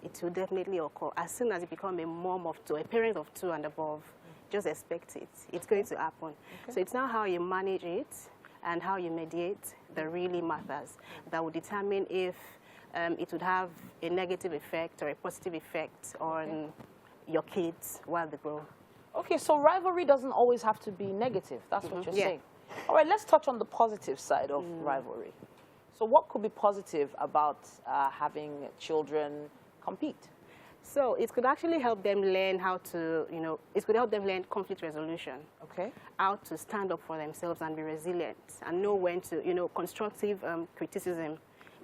It will definitely occur. As soon as you become a mom of two, a parent of two and above, just expect it. It's going to happen. Okay. So it's now how you manage it and how you mediate that really matters. That will determine if it would have a negative effect or a positive effect on your kids while they grow. Okay, so rivalry doesn't always have to be negative. That's what you're saying. All right, let's touch on the positive side of rivalry. So what could be positive about having children compete? So it could actually help them learn how to, it could help them learn conflict resolution. Okay. How to stand up for themselves and be resilient and know when to, constructive criticism.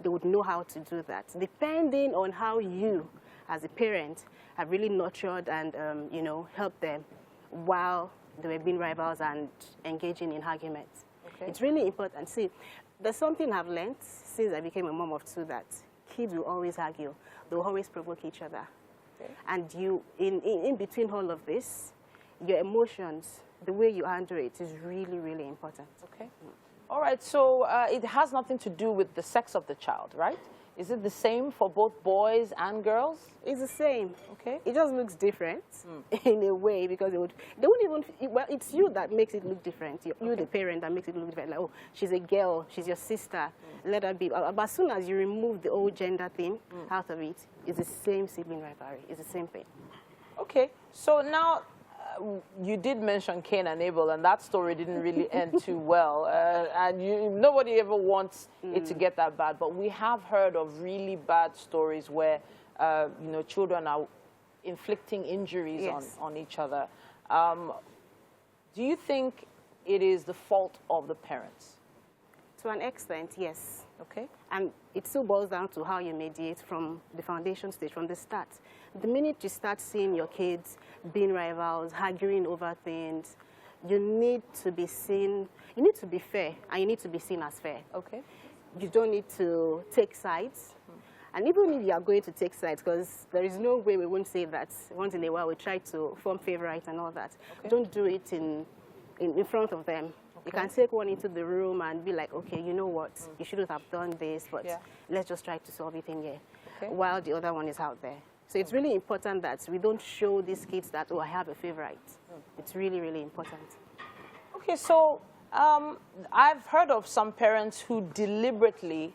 They would know how to do that, depending on how you, as a parent, have really nurtured and, helped them while they were being rivals and engaging in arguments. Okay. It's really important. See, there's something I've learned since I became a mom of two, that kids will always argue. They'll always provoke each other. Okay. And you, in between all of this, your emotions, the way you handle it is really, really important. Okay. All right, so it has nothing to do with the sex of the child, right? Is it the same for both boys and girls? It's the same. Okay. It just looks different in a way, because they won't even, well, it's you that makes it look different. You the parent, that makes it look different. Like, oh, she's a girl, she's your sister, let her be. But as soon as you remove the old gender thing out of it, it's the same sibling rivalry. It's the same thing. Okay, so now you did mention Cain and Abel, and that story didn't really end too well. And nobody ever wants it to get that bad. But we have heard of really bad stories where, children are inflicting injuries on each other. Do you think it is the fault of the parents? To an extent, yes. Okay. And it still boils down to how you mediate from the foundation stage, from the start. The minute you start seeing your kids being rivals, arguing over things, you need to be seen, you need to be fair, and you need to be seen as fair. Okay. You don't need to take sides. And even if you are going to take sides, because there is no way we won't say that once in a while we try to form favorites and all that. Okay. Don't do it in front of them. Okay. You can take one into the room and be like, okay, you know what, you shouldn't have done this, but let's just try to solve it in here, while the other one is out there. So it's really important that we don't show these kids that, oh, I have a favorite. It's really, really important. Okay, so I've heard of some parents who deliberately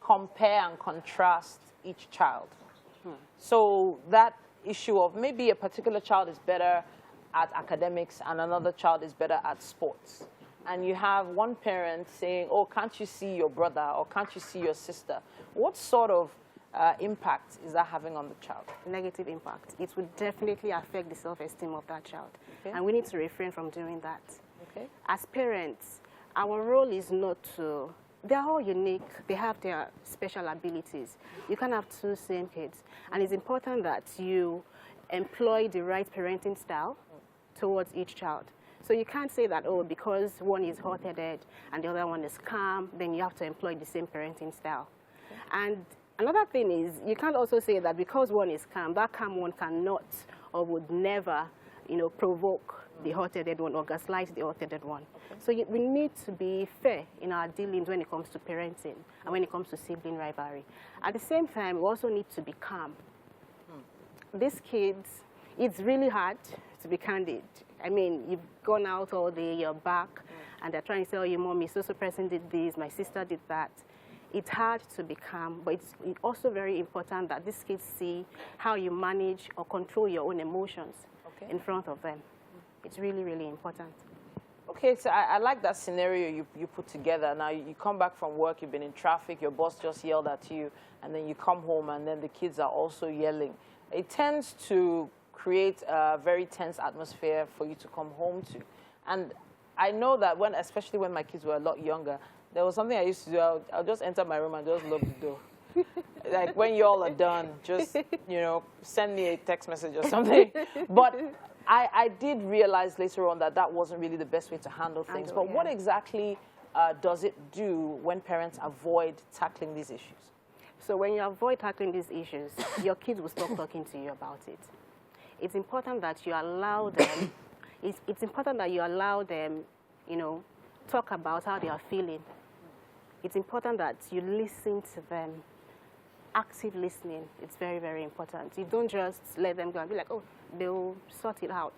compare and contrast each child. So that issue of maybe a particular child is better at academics and another child is better at sports. And you have one parent saying, oh, can't you see your brother or can't you see your sister? What sort of impact is that having on the child? Negative impact. It would definitely affect the self-esteem of that child. Okay. And we need to refrain from doing that. Okay. As parents, our role is not to, they're all unique. They have their special abilities. You can't have two same kids. And it's important that you employ the right parenting style towards each child. So you can't say that, oh, because one is hot-headed and the other one is calm, then you have to employ the same parenting style. Okay. And another thing is, you can't also say that because one is calm, that calm one cannot or would never, provoke the hot-headed one or gaslight the hot-headed one. Okay. So we need to be fair in our dealings when it comes to parenting and when it comes to sibling rivalry. At the same time, we also need to be calm. These kids, it's really hard to be candid. I mean, you've gone out all day, you're back, and they're trying to tell you, Mommy, so person did this, my sister did that. It's hard to be calm, but it's also very important that these kids see how you manage or control your own emotions in front of them. It's really, really important. Okay, so I like that scenario you put together. Now, you come back from work, you've been in traffic, your boss just yelled at you, and then you come home, and then the kids are also yelling. It tends to create a very tense atmosphere for you to come home to. And I know that especially when my kids were a lot younger, there was something I used to do. I'll just enter my room and just lock the door. Like, when you all are done, just, send me a text message or something. But I did realize later on that that wasn't really the best way to handle things. But what exactly does it do when parents avoid tackling these issues? So when you avoid tackling these issues, your kids will stop talking to you about it. It's important that you allow them, it's important that you allow them, talk about how they are feeling. It's important that you listen to them. Active listening, it's very, very important. You don't just let them go and be like, oh, they'll sort it out.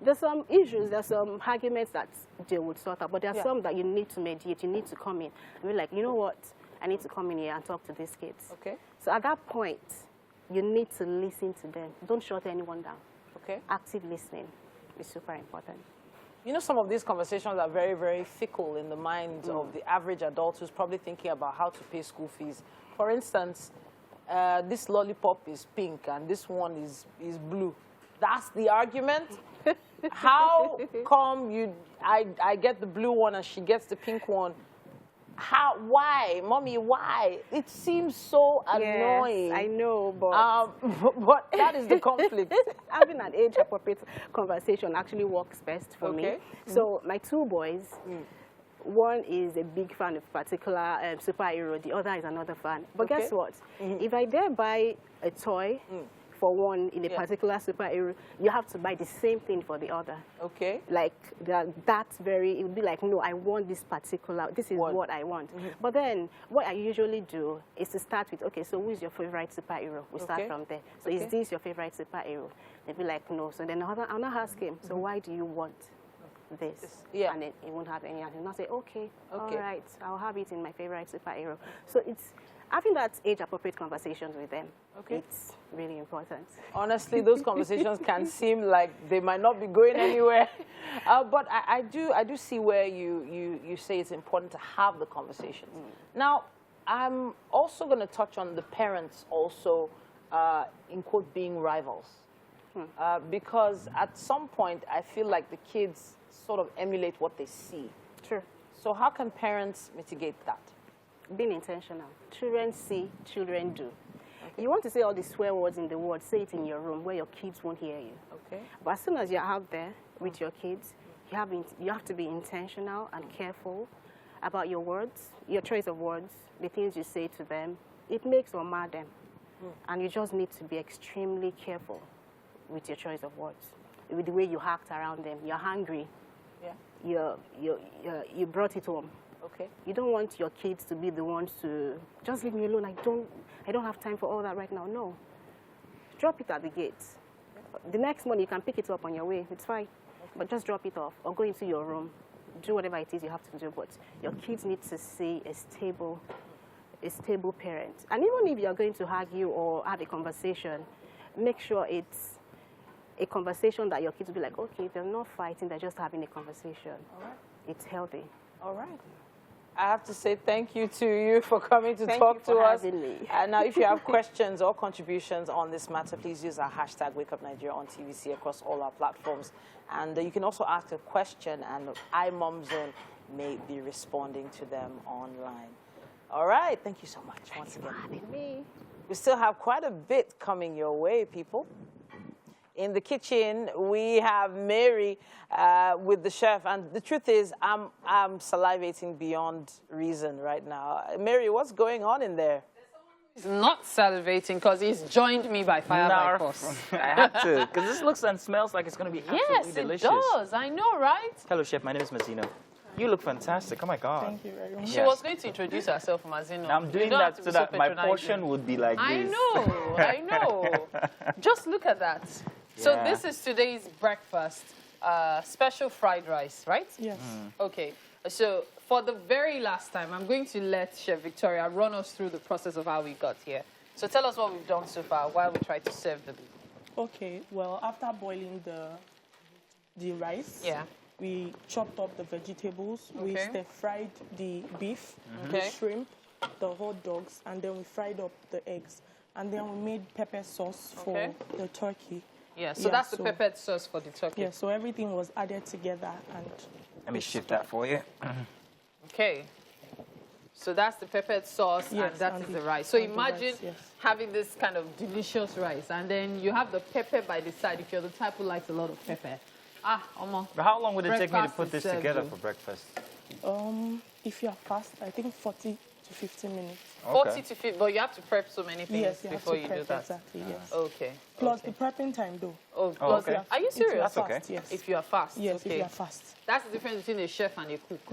There's some issues, there's some arguments that they would sort out, but there are some that you need to mediate, you need to come in and be like, you know what, I need to come in here and talk to these kids. Okay. So at that point, you need to listen to them. Don't shut anyone down. Okay. Active listening is super important. Some of these conversations are very, very fickle in the mind of the average adult who's probably thinking about how to pay school fees. For instance, this lollipop is pink and this one is blue. That's the argument? How come I get the blue one and she gets the pink one? How? Why? Mommy, why? It seems so annoying. Yes, I know, but... but that is the conflict. Having an age-appropriate conversation actually works best for me. So my two boys, one is a big fan of a particular superhero, the other is another fan. But guess what? If I dare buy a toy for one in a particular superhero, you have to buy the same thing for the other. Okay. Like that's very, it would be like, no, I want this particular, this is what I want. But then what I usually do is to start with, okay, so who is your favorite superhero? We start from there. So is this your favorite superhero? They'd be like, no. So then I'll not ask him, so why do you want this? And it won't have any answer. And I'll say, okay, all right, I'll have it in my favorite superhero. So it's having that age-appropriate conversations with them. It's really important. Honestly, those conversations can seem like they might not be going anywhere. But I do see where you say it's important to have the conversations. Now, I'm also going to touch on the parents also, in quote, being rivals. Because at some point, I feel like the kids sort of emulate what they see. True. So how can parents mitigate that? Being intentional. Children see, children do. You want to say all the swear words in the world, say it in your room where your kids won't hear you. But as soon as you're out there with your kids, you have to be intentional and careful about your words, your choice of words, the things you say to them. It makes or mar them. And you just need to be extremely careful with your choice of words, with the way you act around them. You're hungry. You brought it home. You don't want your kids to be the ones to just leave me alone. I don't have time for all that right now. No. Drop it at the gate. The next morning you can pick it up on your way. It's fine. But just drop it off or go into your room. Do whatever it is you have to do. But your kids need to see a stable parent. And even if you're going to argue or have a conversation, make sure it's a conversation that your kids will be like, okay, they're not fighting, they're just having a conversation. It's healthy. All right. I have to say thank you to you for coming to talk to us. And now, if you have questions or contributions on this matter, please use our hashtag #WakeUpNigeria on TVC across all our platforms. And you can also ask a question, and iMomZone may be responding to them online. All right. Thank you so much once again. Thank you for having me. We still have quite a bit coming your way, people. In the kitchen, we have Mary with the chef, and the truth is, I'm salivating beyond reason right now. Mary, what's going on in there? He's not salivating because he's joined me by fire by force. I have to, because this looks and smells like it's going to be absolutely delicious. Yes, it does. I know, right? Hello, chef. My name is Mazino. You look fantastic. Oh, my God. Thank you very much. She was going to introduce herself, Mazino. I'm doing that so that my portion would be like this. I know. Just look at that. So this is today's breakfast, special fried rice, right? Yes. Okay. So for the very last time, I'm going to let Chef Victoria run us through the process of how we got here. So tell us what we've done so far while we try to serve the beef. Okay. Well, after boiling the rice, we chopped up the vegetables. We stir-fried the beef, the shrimp, the hot dogs, and then we fried up the eggs. And then we made pepper sauce for the turkey. Yeah, so that's the peppered sauce for the turkey. Yeah, so everything was added together. And let me shift that for you. Okay. So that's the peppered sauce, and that is the rice. So imagine having this kind of delicious rice, and then you have the pepper by the side if you're the type who likes a lot of pepper. But how long would it take me to put this together for breakfast? If you are fast, I think 40 to 50 minutes. 40 to 50, but you have to prep so many things before you do that. Exactly, yes. Okay. Plus the prepping time, though. Are you serious? That's okay. Yes. If you are fast. Yes, if you are fast. That's the difference between a chef and a cook.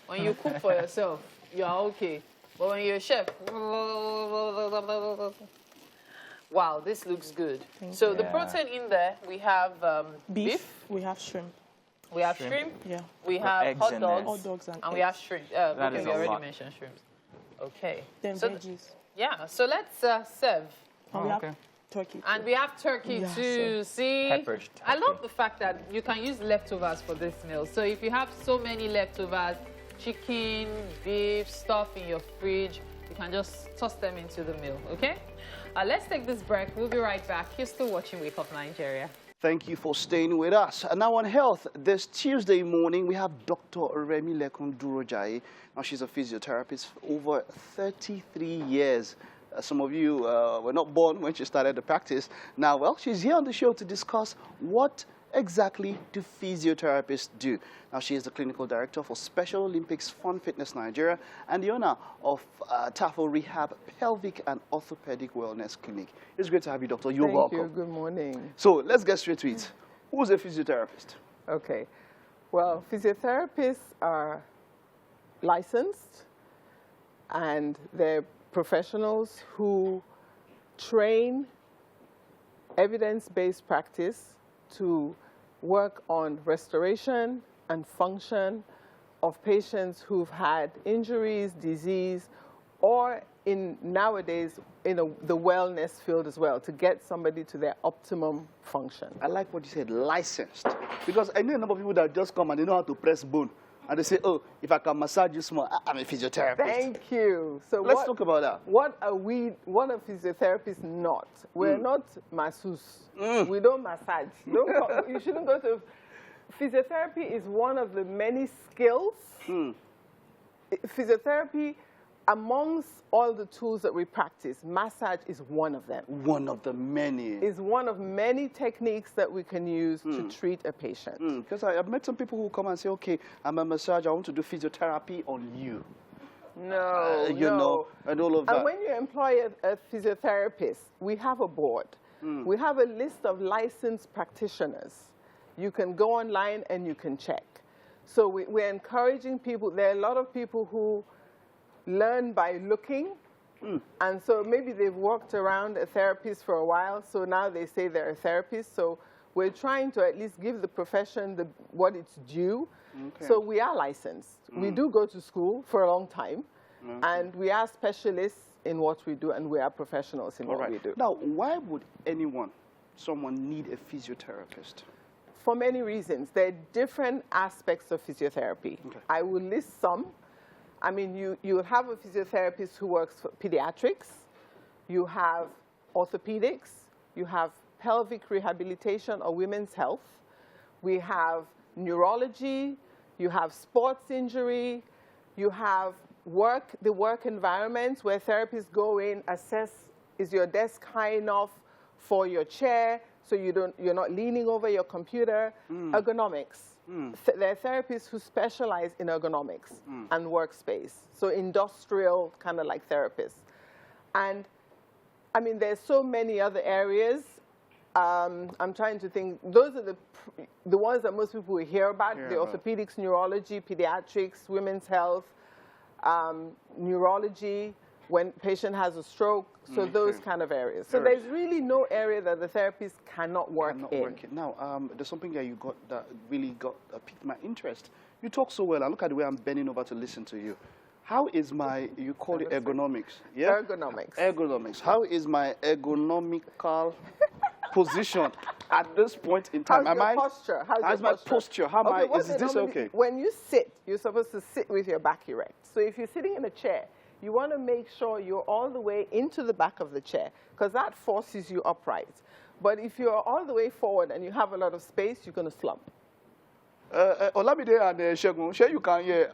When you cook for yourself, you are okay. But when you're a chef, wow, this looks good. So the protein in there, we have beef. We have shrimp. We have shrimp. Yeah. We have hot dogs and we have shrimp. That is we already lot. mentioned shrimp. Okay. Then veggies. Yeah. So let's serve. We have turkey. And we have turkey too. See, I love the fact that you can use leftovers for this meal. So if you have so many leftovers, chicken, beef, stuff in your fridge, you can just toss them into the meal, okay? Let's take this break. We'll be right back. You're still watching Wake Up Nigeria. Thank you for staying with us. And now on health, this Tuesday morning, we have Dr. Remi Lekun Durojaye. Now, she's a physiotherapist for over 33 years. Some of you were not born when she started the practice. Now, well, she's here on the show to discuss what exactly do physiotherapists do. Now, she is the clinical director for Special Olympics Fun Fitness Nigeria and the owner of TAFO Rehab Pelvic and Orthopedic Wellness Clinic. It's great to have you, doctor. You're welcome. Thank you. Good morning. So let's get straight to it. Who's a physiotherapist? Okay. Well, physiotherapists are licensed, and they're professionals who train evidence-based practice to work on restoration and function of patients who've had injuries, disease, or nowadays in the wellness field as well, to get somebody to their optimum function. I like what you said, licensed. Because I know a number of people that just come and they know how to press bone. And they say, oh, if I can massage you small, I'm a physiotherapist. Thank you. So let's talk about that. What are physiotherapists not? We're not masseuse. We don't massage. You shouldn't go to... Physiotherapy is one of the many skills. Physiotherapy, amongst all the tools that we practice, massage is one of them. One of the many. Is one of many techniques that we can use to treat a patient. Because I've met some people who come and say, okay, I'm a massager, I want to do physiotherapy on you. No, you know, and all of that. And when you employ a physiotherapist, we have a board. We have a list of licensed practitioners. You can go online and you can check. So we're encouraging people. There are a lot of people who learn by looking. And so maybe they've walked around a therapist for a while, so now they say they're a therapist. So we're trying to at least give the profession what it's due. Okay. So we are licensed. We do go to school for a long time, and we are specialists in what we do, and we are professionals in what we do. Now, why would someone need a physiotherapist? For many reasons. There are different aspects of physiotherapy. Okay. I will list some. I mean, you have a physiotherapist who works for pediatrics. You have orthopedics. You have pelvic rehabilitation or women's health. We have neurology. You have sports injury. You have the work environment where therapists go in, assess, is your desk high enough for your chair so you're not leaning over your computer? Ergonomics. There are therapists who specialize in ergonomics and workspace, so industrial kind of like therapists. And I mean, there's so many other areas. I'm trying to think. Those are the ones that most people will hear about, the orthopedics, neurology, pediatrics, women's health, neurology, when patient has a stroke, so those kind of areas. So there's really no area that the therapist cannot work in. Now, there's something that you got that really piqued my interest. You talk so well, and look at the way I'm bending over to listen to you. How is you call it ergonomics? Yeah? Ergonomics. Ergonomics. How is my ergonomical position at this point in time? How's your posture? How's my posture? Is this okay? When you sit, you're supposed to sit with your back erect. So if you're sitting in a chair, you want to make sure you're all the way into the back of the chair, because that forces you upright. But if you're all the way forward and you have a lot of space, you're going to slump. Olamide and Shegun, sure you can hear.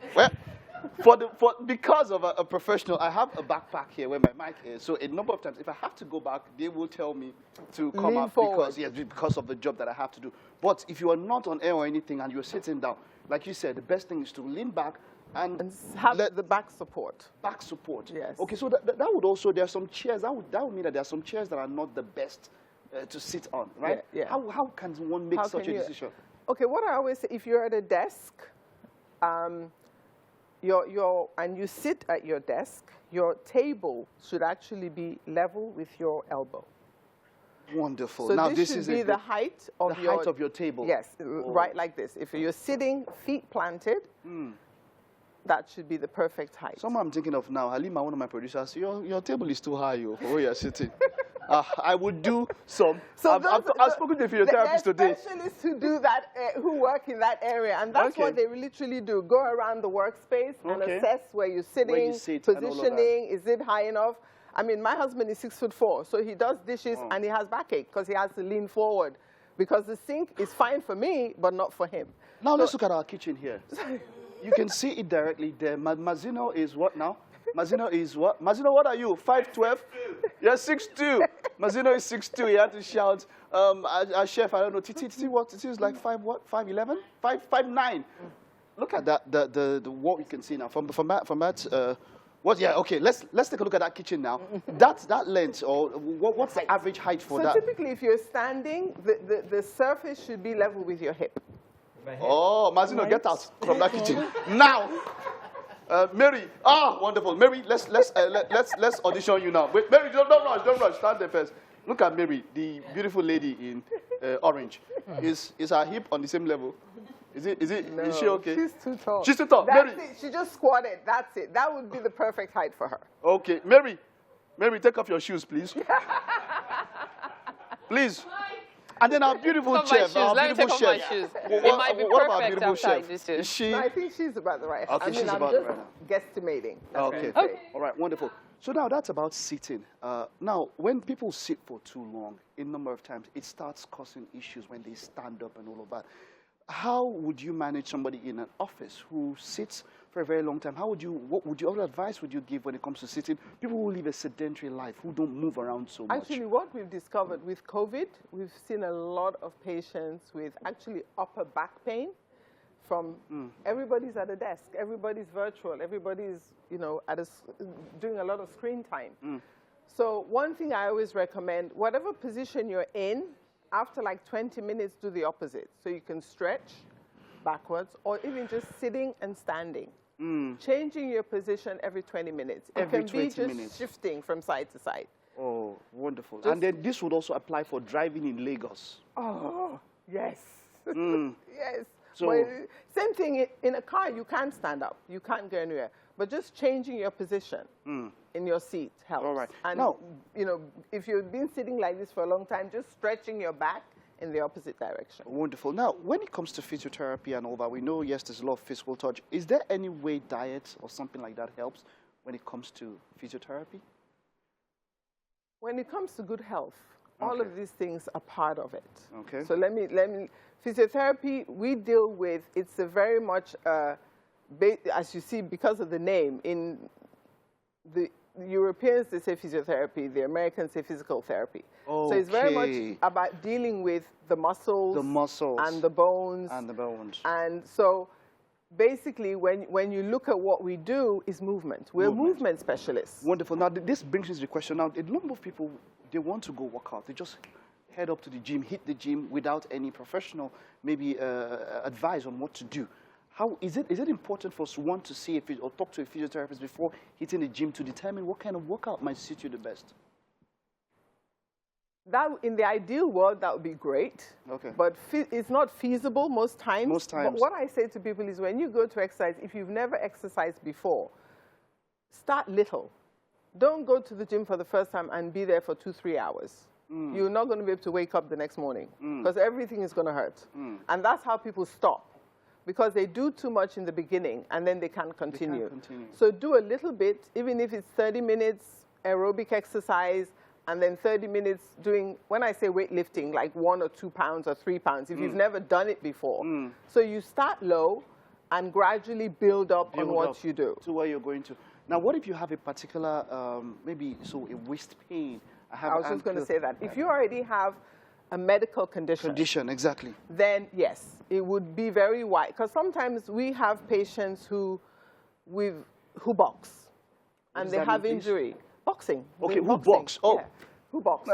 Well, because of a professional, I have a backpack here where my mic is. So a number of times, if I have to go back, they will tell me to come lean up forward. because of the job that I have to do. But if you are not on air or anything and you're sitting down, like you said, the best thing is to lean back and have the back support. Back support. Yes. Okay, so that would also, there are some chairs, that would mean that there are some chairs that are not the best to sit on, right? Yeah. How can one make such a decision? Okay, what I always say, if you're at a desk, and you sit at your desk, your table should actually be level with your elbow. Wonderful. So now this should be the height of your table. Yes, right like this. If you're sitting, feet planted, that should be the perfect height. Someone I'm thinking of now, Halima, one of my producers, your table is too high for where you're sitting. I would do some. So I've spoken to a physiotherapist today. There are specialists who do that, who work in that area, and that's what they literally do. Go around the workspace and assess where you're sitting, positioning, is it high enough? I mean, my husband is 6'4", so he does dishes and he has backache because he has to lean forward because the sink is fine for me, but not for him. Now let's look at our kitchen here. You can see it directly there. Mazino is what now? Mazino is what? Mazino, what are you? 5'12"? You're 6'2". Mazino is 6'2". He had to shout. Our chef, I don't know. Titi, what? Titi is like 5'11"? 5'9". Look at that. The what we can see now from that. What? Yeah. Okay. Let's take a look at that kitchen now. that length, or what's the average height for that? So typically, if you're standing, the surface should be level with your hip. Oh, Mazino, get out from that kitchen now. Mary, wonderful. Mary, let's audition you now. Wait, Mary, don't rush. Stand there first. Look at Mary, the beautiful lady in orange. Is her hip on the same level? No, is she okay? She's too tall. She's too tall. That's Mary. it. She just squatted. That's it. That would be the perfect height for her. Okay, Mary, take off your shoes, please. Please. And then our beautiful chef. Let me take off my shoes. It might be perfect outside these shoes. Is she? No, I think she's about the right height. Okay, she's I'm about just the right guesstimating. Okay. All right, wonderful. So now that's about sitting. Now, when people sit for too long, a number of times, it starts causing issues when they stand up and all of that. How would you manage somebody in an office who sits for a very long time? What advice would you give when it comes to sitting? People who live a sedentary life, who don't move around so much. Actually, what we've discovered with COVID, we've seen a lot of patients with actually upper back pain from everybody's at a desk, everybody's virtual, everybody's, doing a lot of screen time. So one thing I always recommend, whatever position you're in, after like 20 minutes, do the opposite. So you can stretch backwards or even just sitting and standing. Changing your position every 20 minutes. It can be just shifting from side to side. Oh, wonderful. And then this would also apply for driving in Lagos. Oh, yes. Yes. So, well, same thing in a car, you can't stand up. You can't go anywhere. But just changing your position in your seat helps. All right. And, now, if you've been sitting like this for a long time, just stretching your back in the opposite direction. Wonderful. Now, when it comes to physiotherapy and all that, we know, yes, there's a lot of physical touch. Is there any way diet or something like that helps when it comes to physiotherapy? When it comes to good health, all of these things are part of it. Okay. So let me physiotherapy, we deal with, it's a very much, as you see, because of the name, in the Europeans, they say physiotherapy, the Americans say physical therapy. Okay. So it's very much about dealing with the muscles and the bones. And so basically, when you look at what we do, is movement. We're movement specialists. Wonderful. Now, this brings us to the question. Now, a number of people, they want to go work out. They just head up to the gym, hit the gym without any professional, maybe advice on what to do. How is it important for us to see or talk to a physiotherapist before hitting the gym to determine what kind of workout might suit you the best? That, in the ideal world, that would be great. Okay. But it's not feasible most times. Most times. But what I say to people is when you go to exercise, if you've never exercised before, start little. Don't go to the gym for the first time and be there for 2-3 hours. You're not going to be able to wake up the next morning because everything is going to hurt. And that's how people stop, because they do too much in the beginning and then they can't continue. So do a little bit, even if it's 30 minutes aerobic exercise and then 30 minutes doing, when I say weightlifting, like 1 or 2 pounds or 3 pounds, if you've never done it before. So you start low and gradually build up on what you do. To where you're going to. Now, what if you have a particular, maybe a waist pain? I was just going to say that. If you already have a medical condition. Exactly. Then, yes, it would be very wide. Because sometimes we have patients who box and they have injury. Boxing. Okay, who box? Oh. Yeah. Who box.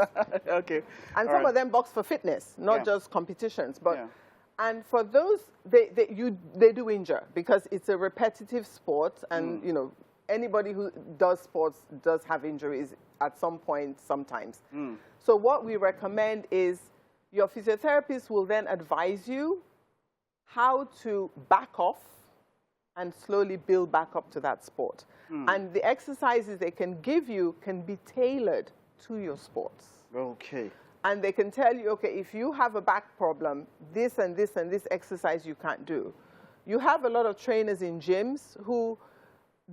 Okay. And some of them box for fitness, not just competitions. But and for those, they do injure because it's a repetitive sport, and anybody who does sports does have injuries at some point sometimes. So what we recommend is your physiotherapist will then advise you how to back off and slowly build back up to that sport. And the exercises they can give you can be tailored to your sports. Okay. And they can tell you, okay, if you have a back problem, this and this and this exercise you can't do. You have a lot of trainers in gyms who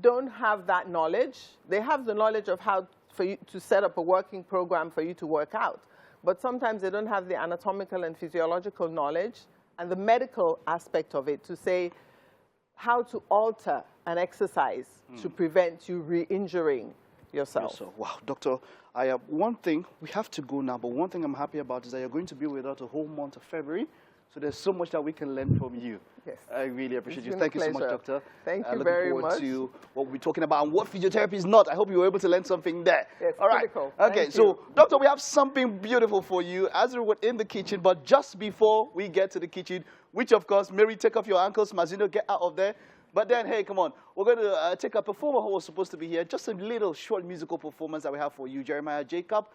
don't have that knowledge. They have the knowledge of how for you to set up a working program for you to work out. But sometimes they don't have the anatomical and physiological knowledge and the medical aspect of it to say how to alter an exercise to prevent you re-injuring yourself. So, wow, Doctor, I have one thing, we have to go now, but one thing I'm happy about is that you're going to be with us the whole month of February. So there's so much that we can learn from you. Yes. I really appreciate you. Been Thank a you so much, pleasure. Doctor. Thank you looking very forward much. to what we're talking about and what physiotherapy is not. I hope you were able to learn something there. Yes, all right. critical. Okay, Thank so, you. Doctor, we have something beautiful for you as we were in the kitchen. But just before we get to the kitchen, which, of course, Mary, take off your ankles. Mazino, get out of there. But then, hey, come on. We're going to take a performer who was supposed to be here. Just a little short musical performance that we have for you, Jeremiah Jacob.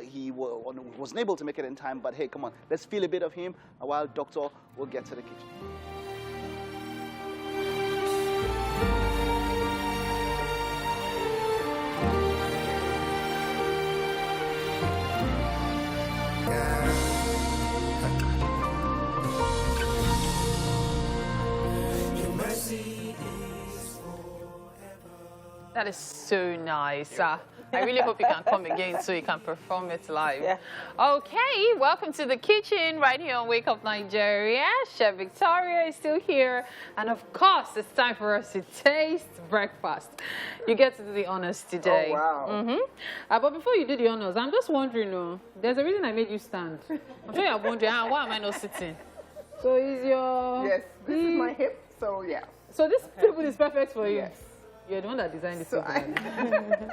He wasn't able to make it in time, but hey, come on. Let's feel a bit of him while Doctor will get to the kitchen. That is so nice. I really hope you can come again so you can perform it live. Yeah. Okay, welcome to the kitchen right here on Wake Up Nigeria. Chef Victoria is still here. And of course, it's time for us to taste breakfast. You get to do the honors today. Oh, wow. But before you do the honors, I'm just wondering, there's a reason I made you stand. I'm sure you're wondering, why am I not sitting? So is your... Yes, this is my hip, so yeah. So this table is perfect for you? Yes. You're the one that designed this So table.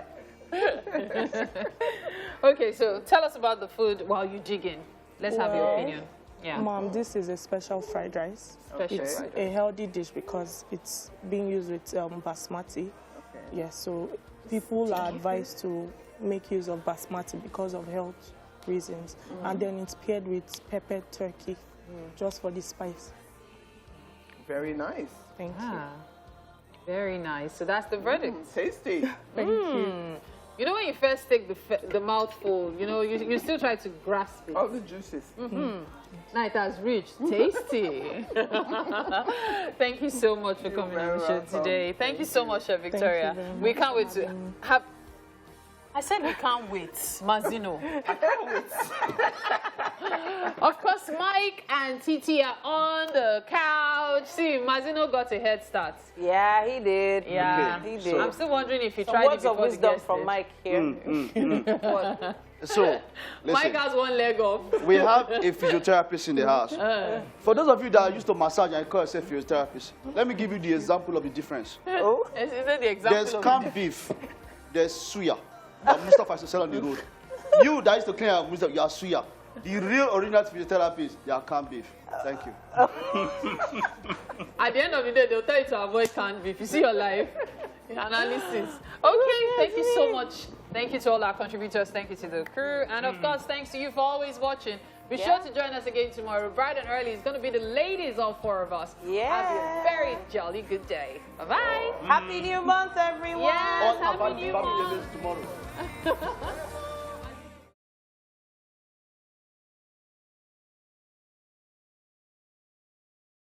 Okay, so tell us about the food while you dig in. Let's have your opinion. Yeah. Mom, this is a special fried rice. Special It's fried a healthy dish because it's being used with basmati. Okay. Yes, so people are advised to make use of basmati because of health reasons. And then it's paired with peppered turkey, just for the spice. Very nice. Thank you. Very nice. So that's the verdict. Tasty. Thank you. You know when you first take the mouthful, you know, you still try to grasp it. All the juices. Now it has reached. Tasty. Thank you so much for coming on the show today. Thank you so much, Chef Victoria. very We can't wait to have... I said we can't wait, Mazino. I can't wait. Of course, Mike and Titi are on the couch. See, Mazino got a head start. Yeah, he did. Yeah, he did. so- I'm still wondering if he Some tried it words of before the wisdom guest from did. Mike here. What? So, Mike listen, has one leg off. we have a physiotherapist in the house. For those of you that are used to massage and call yourself physiotherapist, let me give you the example of the difference. Oh, Is that the example? There's canned beef, there's suya that Mustafa used to sell on the road. You that used to clean up Mustafa, you are suya. The real original physiotherapist, they are canned beef. Thank you. At the end of the day, they'll tell you to avoid canned beef. You see your life. Analysis. Okay, thank you so much. Thank you to all our contributors. Thank you to the crew. And of course, thanks to you for always watching. Be sure to join us again tomorrow, bright and early. It's going to be the ladies, all four of us. yeah. Have a very jolly good day. Bye-bye. Happy New Month, everyone. Yes, All happy about New the Month. tomorrow.